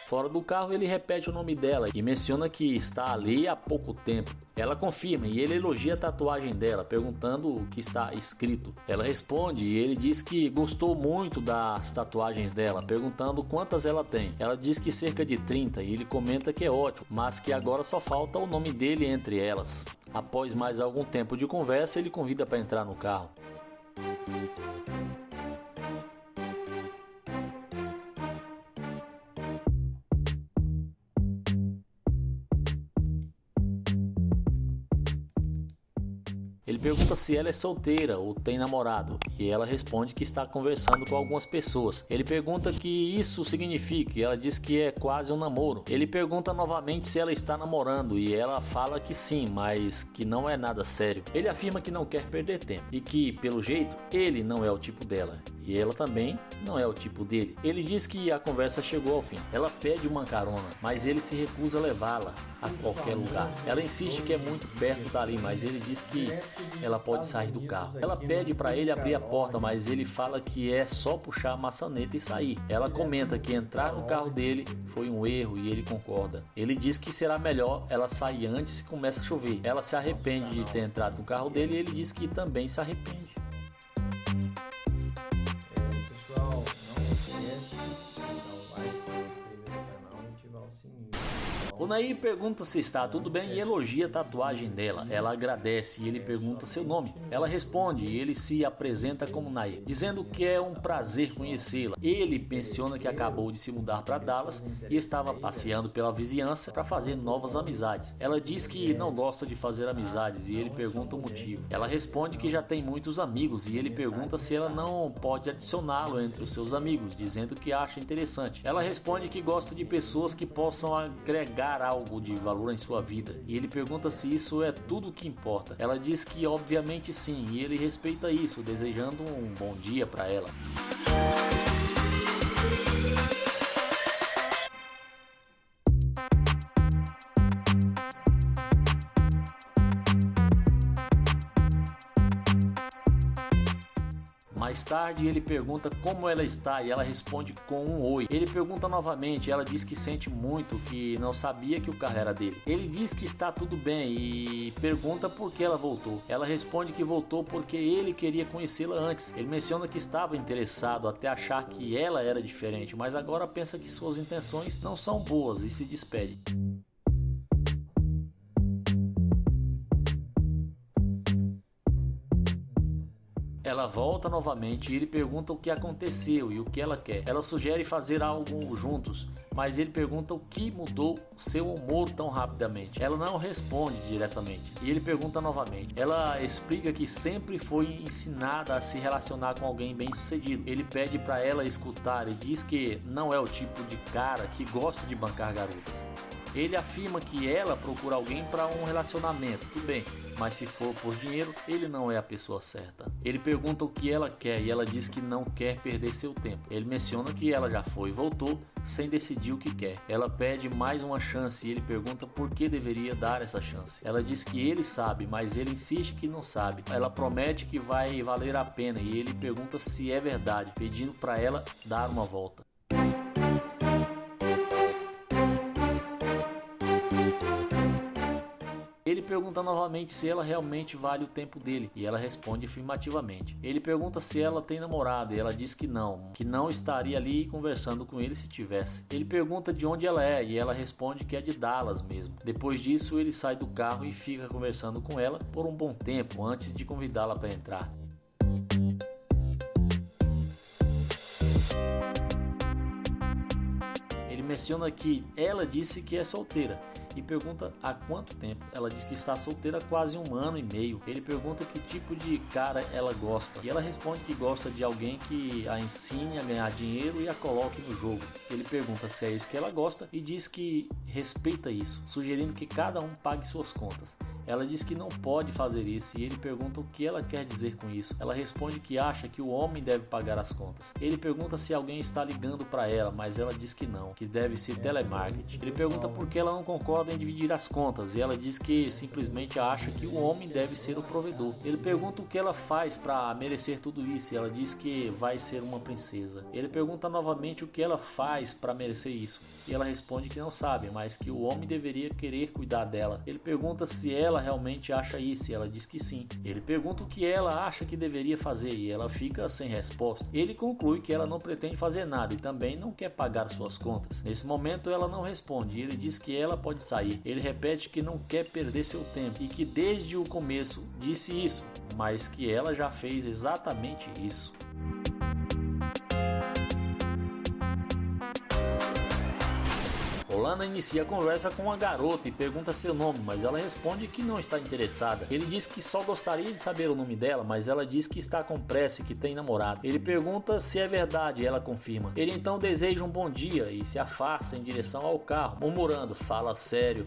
Fora do carro ele repete o nome dela e menciona que está ali há pouco tempo. Ela confirma e ele elogia a tatuagem dela, perguntando o que está escrito. Ela responde e ele diz que gostou muito das tatuagens dela, perguntando quantas ela tem. Ela diz que cerca de 30 e ele comenta que é ótimo, mas que agora só falta o nome dele entre elas. Após mais algum tempo de conversa, ele convida para entrar no carro. Ele pergunta se ela é solteira ou tem namorado e ela responde que está conversando com algumas pessoas. Ele pergunta o que isso significa e ela diz que é quase um namoro. Ele pergunta novamente se ela está namorando e ela fala que sim, mas que não é nada sério. Ele afirma que não quer perder tempo e que, pelo jeito, ele não é o tipo dela. e ela também não é o tipo dele. Ele diz que a conversa chegou ao fim. Ela pede uma carona, mas ele se recusa a levá-la a qualquer lugar. Ela insiste que é muito perto dali, mas ele diz que ela pode sair do carro. Ela pede para ele abrir a porta, mas ele fala que é só puxar a maçaneta e sair. Ela comenta que entrar no carro dele foi um erro e ele concorda. Ele diz que será melhor ela sair antes que comece a chover. Ela se arrepende de ter entrado no carro dele e ele diz que também se arrepende. Pessoal, não esquece de dar o like, se inscrever no canal e ativar o sininho. O Nair pergunta se está tudo bem e elogia a tatuagem dela. Ela agradece e ele pergunta seu nome. Ela responde e ele se apresenta como Nair, dizendo que é um prazer conhecê-la. Ele menciona que acabou de se mudar para Dallas e estava passeando pela vizinhança para fazer novas amizades. Ela diz que não gosta de fazer amizades e ele pergunta o motivo. Ela responde que já tem muitos amigos e ele pergunta se ela não pode adicioná-lo entre os seus amigos, dizendo que acha interessante. Ela responde que gosta de pessoas que possam agregar algo de valor em sua vida e ele pergunta se isso é tudo o que importa. Ela diz que obviamente sim e ele respeita isso, desejando um bom dia para ela. Mais tarde ele pergunta como ela está e ela responde com um oi. Ele pergunta novamente, ela diz que sente muito, que não sabia que o carro era dele. Ele diz que está tudo bem e pergunta por que ela voltou. Ela responde que voltou porque ele queria conhecê-la antes. Ele menciona que estava interessado até achar que ela era diferente, mas agora pensa que suas intenções não são boas e se despede. Ela volta novamente e ele pergunta o que aconteceu e o que ela quer. Ela sugere fazer algo juntos, mas ele pergunta o que mudou seu humor tão rapidamente. Ela não responde diretamente e ele pergunta novamente. Ela explica que sempre foi ensinada a se relacionar com alguém bem sucedido. Ele pede para ela escutar e diz que não é o tipo de cara que gosta de bancar garotas. Ele afirma que ela procura alguém para um relacionamento, tudo bem, mas se for por dinheiro, ele não é a pessoa certa. Ele pergunta o que ela quer e ela diz que não quer perder seu tempo. Ele menciona que ela já foi e voltou sem decidir o que quer. Ela pede mais uma chance e ele pergunta por que deveria dar essa chance. Ela diz que ele sabe, mas ele insiste que não sabe. Ela promete que vai valer a pena e ele pergunta se é verdade, pedindo para ela dar uma volta. Ele pergunta novamente se ela realmente vale o tempo dele e ela responde afirmativamente. Ele pergunta se ela tem namorado e ela diz que não estaria ali conversando com ele se tivesse. Ele pergunta de onde ela é e ela responde que é de Dallas mesmo. Depois disso ele sai do carro e fica conversando com ela por um bom tempo antes de convidá-la para entrar. Ele menciona que ela disse que é solteira e pergunta há quanto tempo. Ela diz que está solteira há quase 1 ano e meio. Ele pergunta que tipo de cara ela gosta e ela responde que gosta de alguém que a ensine a ganhar dinheiro e a coloque no jogo. Ele pergunta se é isso que ela gosta e diz que respeita isso, sugerindo que cada um pague suas contas. Ela diz que não pode fazer isso e ele pergunta o que ela quer dizer com isso. Ela responde que acha que o homem deve pagar as contas. Ele pergunta se alguém está ligando para ela, mas ela diz que não, que deve ser telemarketing. Ele pergunta por que ela não concorda em dividir as contas e ela diz que simplesmente acha que o homem deve ser o provedor. Ele pergunta o que ela faz para merecer tudo isso e ela diz que vai ser uma princesa. Ele pergunta novamente o que ela faz para merecer isso e ela responde que não sabe, mas que o homem deveria querer cuidar dela. Ele pergunta se ela realmente acha isso e ela diz que sim. Ele pergunta o que ela acha que deveria fazer e ela fica sem resposta. Ele conclui que ela não pretende fazer nada e também não quer pagar suas contas. Nesse momento ela não responde e ele diz que ela pode sair. Ele repete que não quer perder seu tempo e que desde o começo disse isso, mas que ela já fez exatamente isso. Lana inicia a conversa com uma garota e pergunta seu nome, mas ela responde que não está interessada. Ele diz que só gostaria de saber o nome dela, mas ela diz que está com pressa e que tem namorado. Ele pergunta se é verdade e ela confirma. Ele então deseja um bom dia e se afasta em direção ao carro, murmurando: "Fala sério".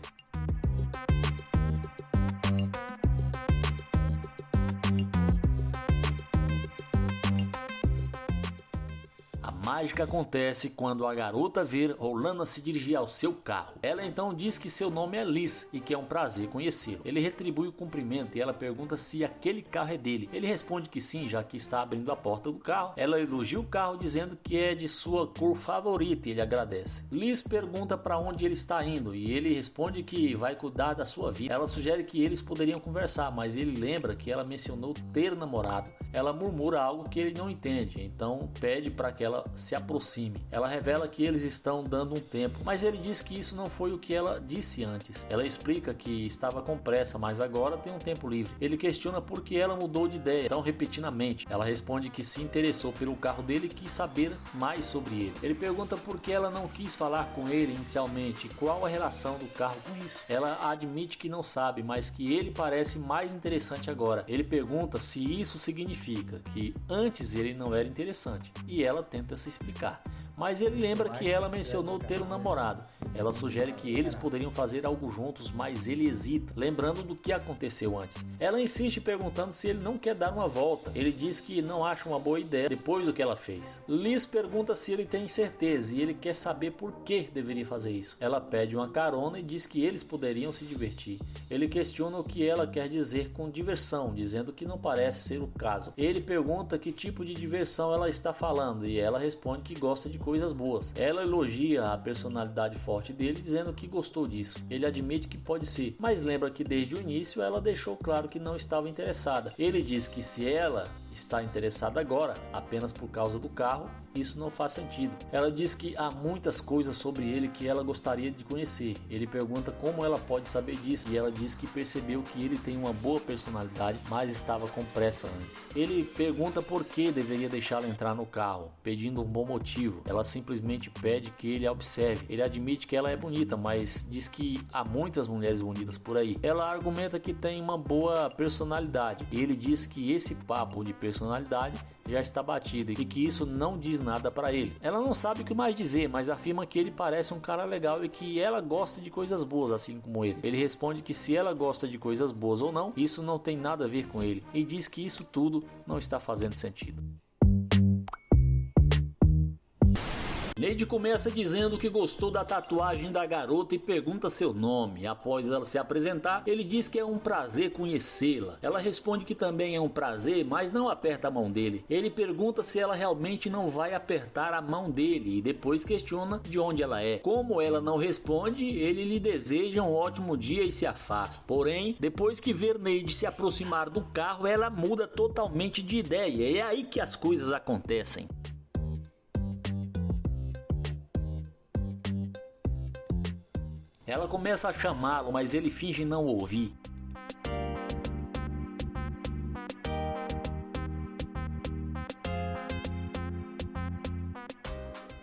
mágica acontece quando a garota vê Orlando se dirigir ao seu carro. Ela então diz que seu nome é Liz e que é um prazer conhecê-lo. Ele retribui o cumprimento e ela pergunta se aquele carro é dele. Ele responde que sim, já que está abrindo a porta do carro. Ela elogia o carro dizendo que é de sua cor favorita e ele agradece. Liz pergunta para onde ele está indo e ele responde que vai cuidar da sua vida. Ela sugere que eles poderiam conversar, mas ele lembra que ela mencionou ter namorado. Ela murmura algo que ele não entende, então pede para que ela se aproxime. Ela revela que eles estão dando um tempo, mas ele diz que isso não foi o que ela disse antes. Ela explica que estava com pressa, mas agora tem um tempo livre. Ele questiona por que ela mudou de ideia tão repentinamente. Ela responde que se interessou pelo carro dele e quis saber mais sobre ele. Ele pergunta por que ela não quis falar com ele inicialmente, qual a relação do carro com isso. Ela admite que não sabe, mas que ele parece mais interessante agora. Ele pergunta se isso significa que antes ele não era interessante e ela tenta se explicar. Mas ele lembra que ela mencionou ter um namorado. Ela sugere que eles poderiam fazer algo juntos, mas ele hesita, lembrando do que aconteceu antes. Ela insiste perguntando se ele não quer dar uma volta. Ele diz que não acha uma boa ideia depois do que ela fez. Liz pergunta se ele tem certeza e ele quer saber por que deveria fazer isso. Ela pede uma carona e diz que eles poderiam se divertir. Ele questiona o que ela quer dizer com diversão, dizendo que não parece ser o caso. Ele pergunta que tipo de diversão ela está falando e ela responde que gosta de coisas boas. Ela elogia a personalidade forte dele, dizendo que gostou disso. Ele admite que pode ser, mas lembra que desde o início ela deixou claro que não estava interessada. Ele diz que se ela está interessada agora apenas por causa do carro, isso não faz sentido. Ela diz que há muitas coisas sobre ele que ela gostaria de conhecer. Ele pergunta como ela pode saber disso e ela diz que percebeu que ele tem uma boa personalidade, mas estava com pressa antes. Ele pergunta por que deveria deixá-la entrar no carro, pedindo um bom motivo. Ela simplesmente pede que ele a observe. Ele admite que ela é bonita, mas diz que há muitas mulheres bonitas por aí. Ela argumenta que tem uma boa personalidade. Ele diz que esse papo de personalidade já está batido e que isso não diz nada para ele. Ela não sabe o que mais dizer, mas afirma que ele parece um cara legal e que ela gosta de coisas boas, assim como ele. Ele responde que se ela gosta de coisas boas ou não, isso não tem nada a ver com ele e diz que isso tudo não está fazendo sentido. Lady começa dizendo que gostou da tatuagem da garota e pergunta seu nome. Após ela se apresentar, ele diz que é um prazer conhecê-la. Ela responde que também é um prazer, mas não aperta a mão dele. Ele pergunta se ela realmente não vai apertar a mão dele e depois questiona de onde ela é. Como ela não responde, ele lhe deseja um ótimo dia e se afasta. Porém, depois que vê Lady se aproximar do carro, ela muda totalmente de ideia. E é aí que as coisas acontecem. Ela começa a chamá-lo, mas ele finge não ouvir.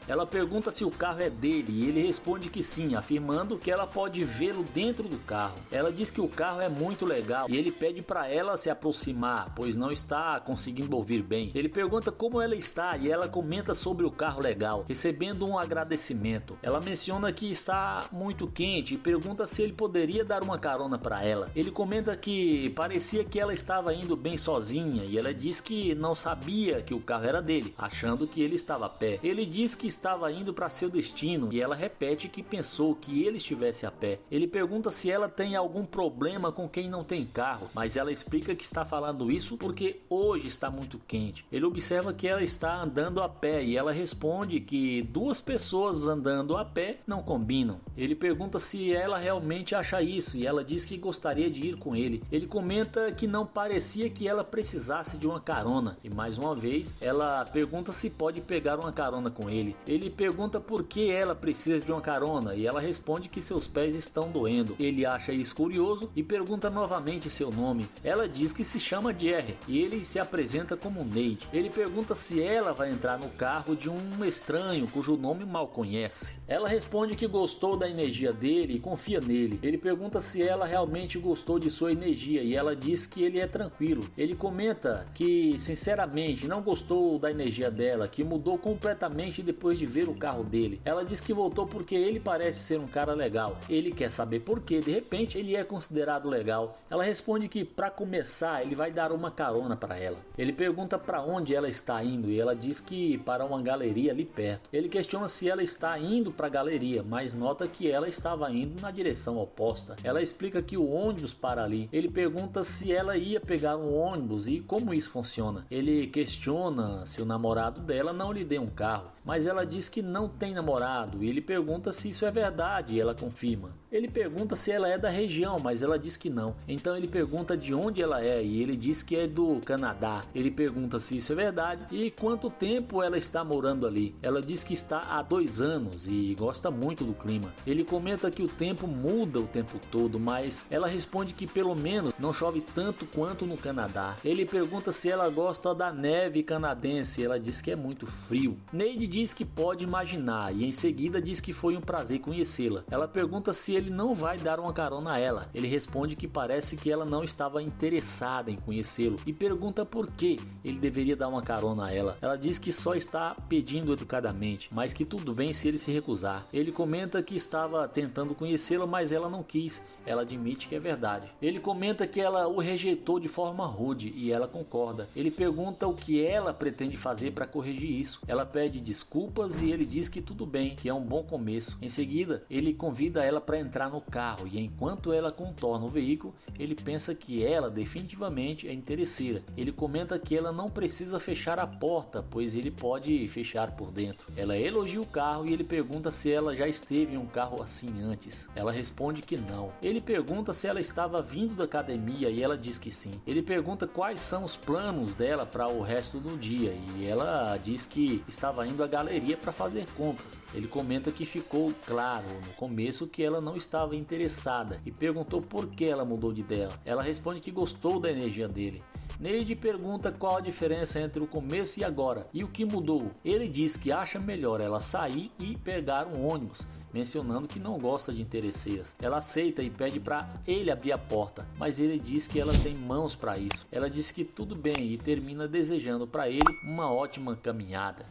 Ela pergunta se o carro é dele e ele responde que sim, afirmando que ela pode vê-lo dentro do carro. Ela diz que o carro é muito legal e ele pede para ela se aproximar, pois não está conseguindo ouvir bem. Ele pergunta como ela está e ela comenta sobre o carro legal, recebendo um agradecimento. Ela menciona que está muito quente e pergunta se ele poderia dar uma carona para ela. Ele comenta que parecia que ela estava indo bem sozinha e ela diz que não sabia que o carro era dele, achando que ele estava a pé. Ele diz que estava indo para seu destino e ela repete que pensou que ele estivesse a pé. Ele pergunta se ela tem algum problema com quem não tem carro, mas ela explica que está falando isso porque hoje está muito quente. Ele observa que ela está andando a pé e ela responde que duas pessoas andando a pé não combinam. Ele pergunta se ela realmente acha isso e ela diz que gostaria de ir com ele. Ele comenta que não parecia que ela precisasse de uma carona e mais uma vez ela pergunta se pode pegar uma carona com ele. Ele pergunta por que ela precisa de uma carona e ela responde que seus pés estão doendo. Ele acha isso curioso e pergunta novamente seu nome. Ela diz que se chama Jerry e ele se apresenta como Nate. Ele pergunta se ela vai entrar no carro de um estranho cujo nome mal conhece. Ela responde que gostou da energia dele e confia nele. Ele pergunta se ela realmente gostou de sua energia e ela diz que ele é tranquilo. Ele comenta que sinceramente não gostou da energia dela, que mudou completamente depois de ver o carro dele. Ela diz que voltou porque ele parece ser um cara legal. Ele quer saber por que de repente ele é considerado legal. Ela responde que para começar ele vai dar uma carona para ela. Ele pergunta para onde ela está indo e ela diz que para uma galeria ali perto. Ele questiona se ela está indo para a galeria, mas nota que ela estava indo na direção oposta. Ela explica que o ônibus para ali. Ele pergunta se ela ia pegar um ônibus e como isso funciona. Ele questiona se o namorado dela não lhe deu um carro, mas ela diz que não tem namorado e ele pergunta se isso é verdade e ela confirma. Ele pergunta se ela é da região, mas ela diz que não. Então ele pergunta de onde ela é e ele diz que é do Canadá. Ele pergunta se isso é verdade e quanto tempo ela está morando ali. Ela diz que está há 2 anos e gosta muito do clima. Ele comenta que o tempo muda o tempo todo, mas ela responde que pelo menos não chove tanto quanto no Canadá. Ele pergunta se ela gosta da neve canadense. Ela diz que é muito frio. Neide diz que pode imaginar e em seguida diz que foi um prazer conhecê-la. Ela pergunta se ele não vai dar uma carona a ela. Ele responde que parece que ela não estava interessada em conhecê-lo e pergunta por que ele deveria dar uma carona a ela. Ela diz que só está pedindo educadamente, mas que tudo bem se ele se recusar. Ele comenta que estava tentando conhecê-la, mas ela não quis. Ela admite que é verdade. Ele comenta que ela o rejeitou de forma rude e ela concorda. Ele pergunta o que ela pretende fazer para corrigir isso. Ela pede desculpas e ele diz que tudo bem, que é um bom começo. Em seguida, ele convida ela para entrar no carro e enquanto ela contorna o veículo, ele pensa que ela definitivamente é interesseira. Ele comenta que ela não precisa fechar a porta, pois ele pode fechar por dentro. Ela elogia o carro e ele pergunta se ela já esteve em um carro assim antes. Ela responde que não. Ele pergunta se ela estava vindo da academia e ela diz que sim. Ele pergunta quais são os planos dela para o resto do dia e ela diz que estava indo à galeria para fazer compras. Ele comenta que ficou claro no começo que ela não estava interessada e perguntou por que ela mudou de ideia. Ela responde que gostou da energia dele. Neide pergunta qual a diferença entre o começo e agora e o que mudou. Ele diz que acha melhor ela sair e pegar um ônibus, mencionando que não gosta de interesseiras. Ela aceita e pede para ele abrir a porta, mas ele diz que ela tem mãos para isso. Ela diz que tudo bem e termina desejando para ele uma ótima caminhada.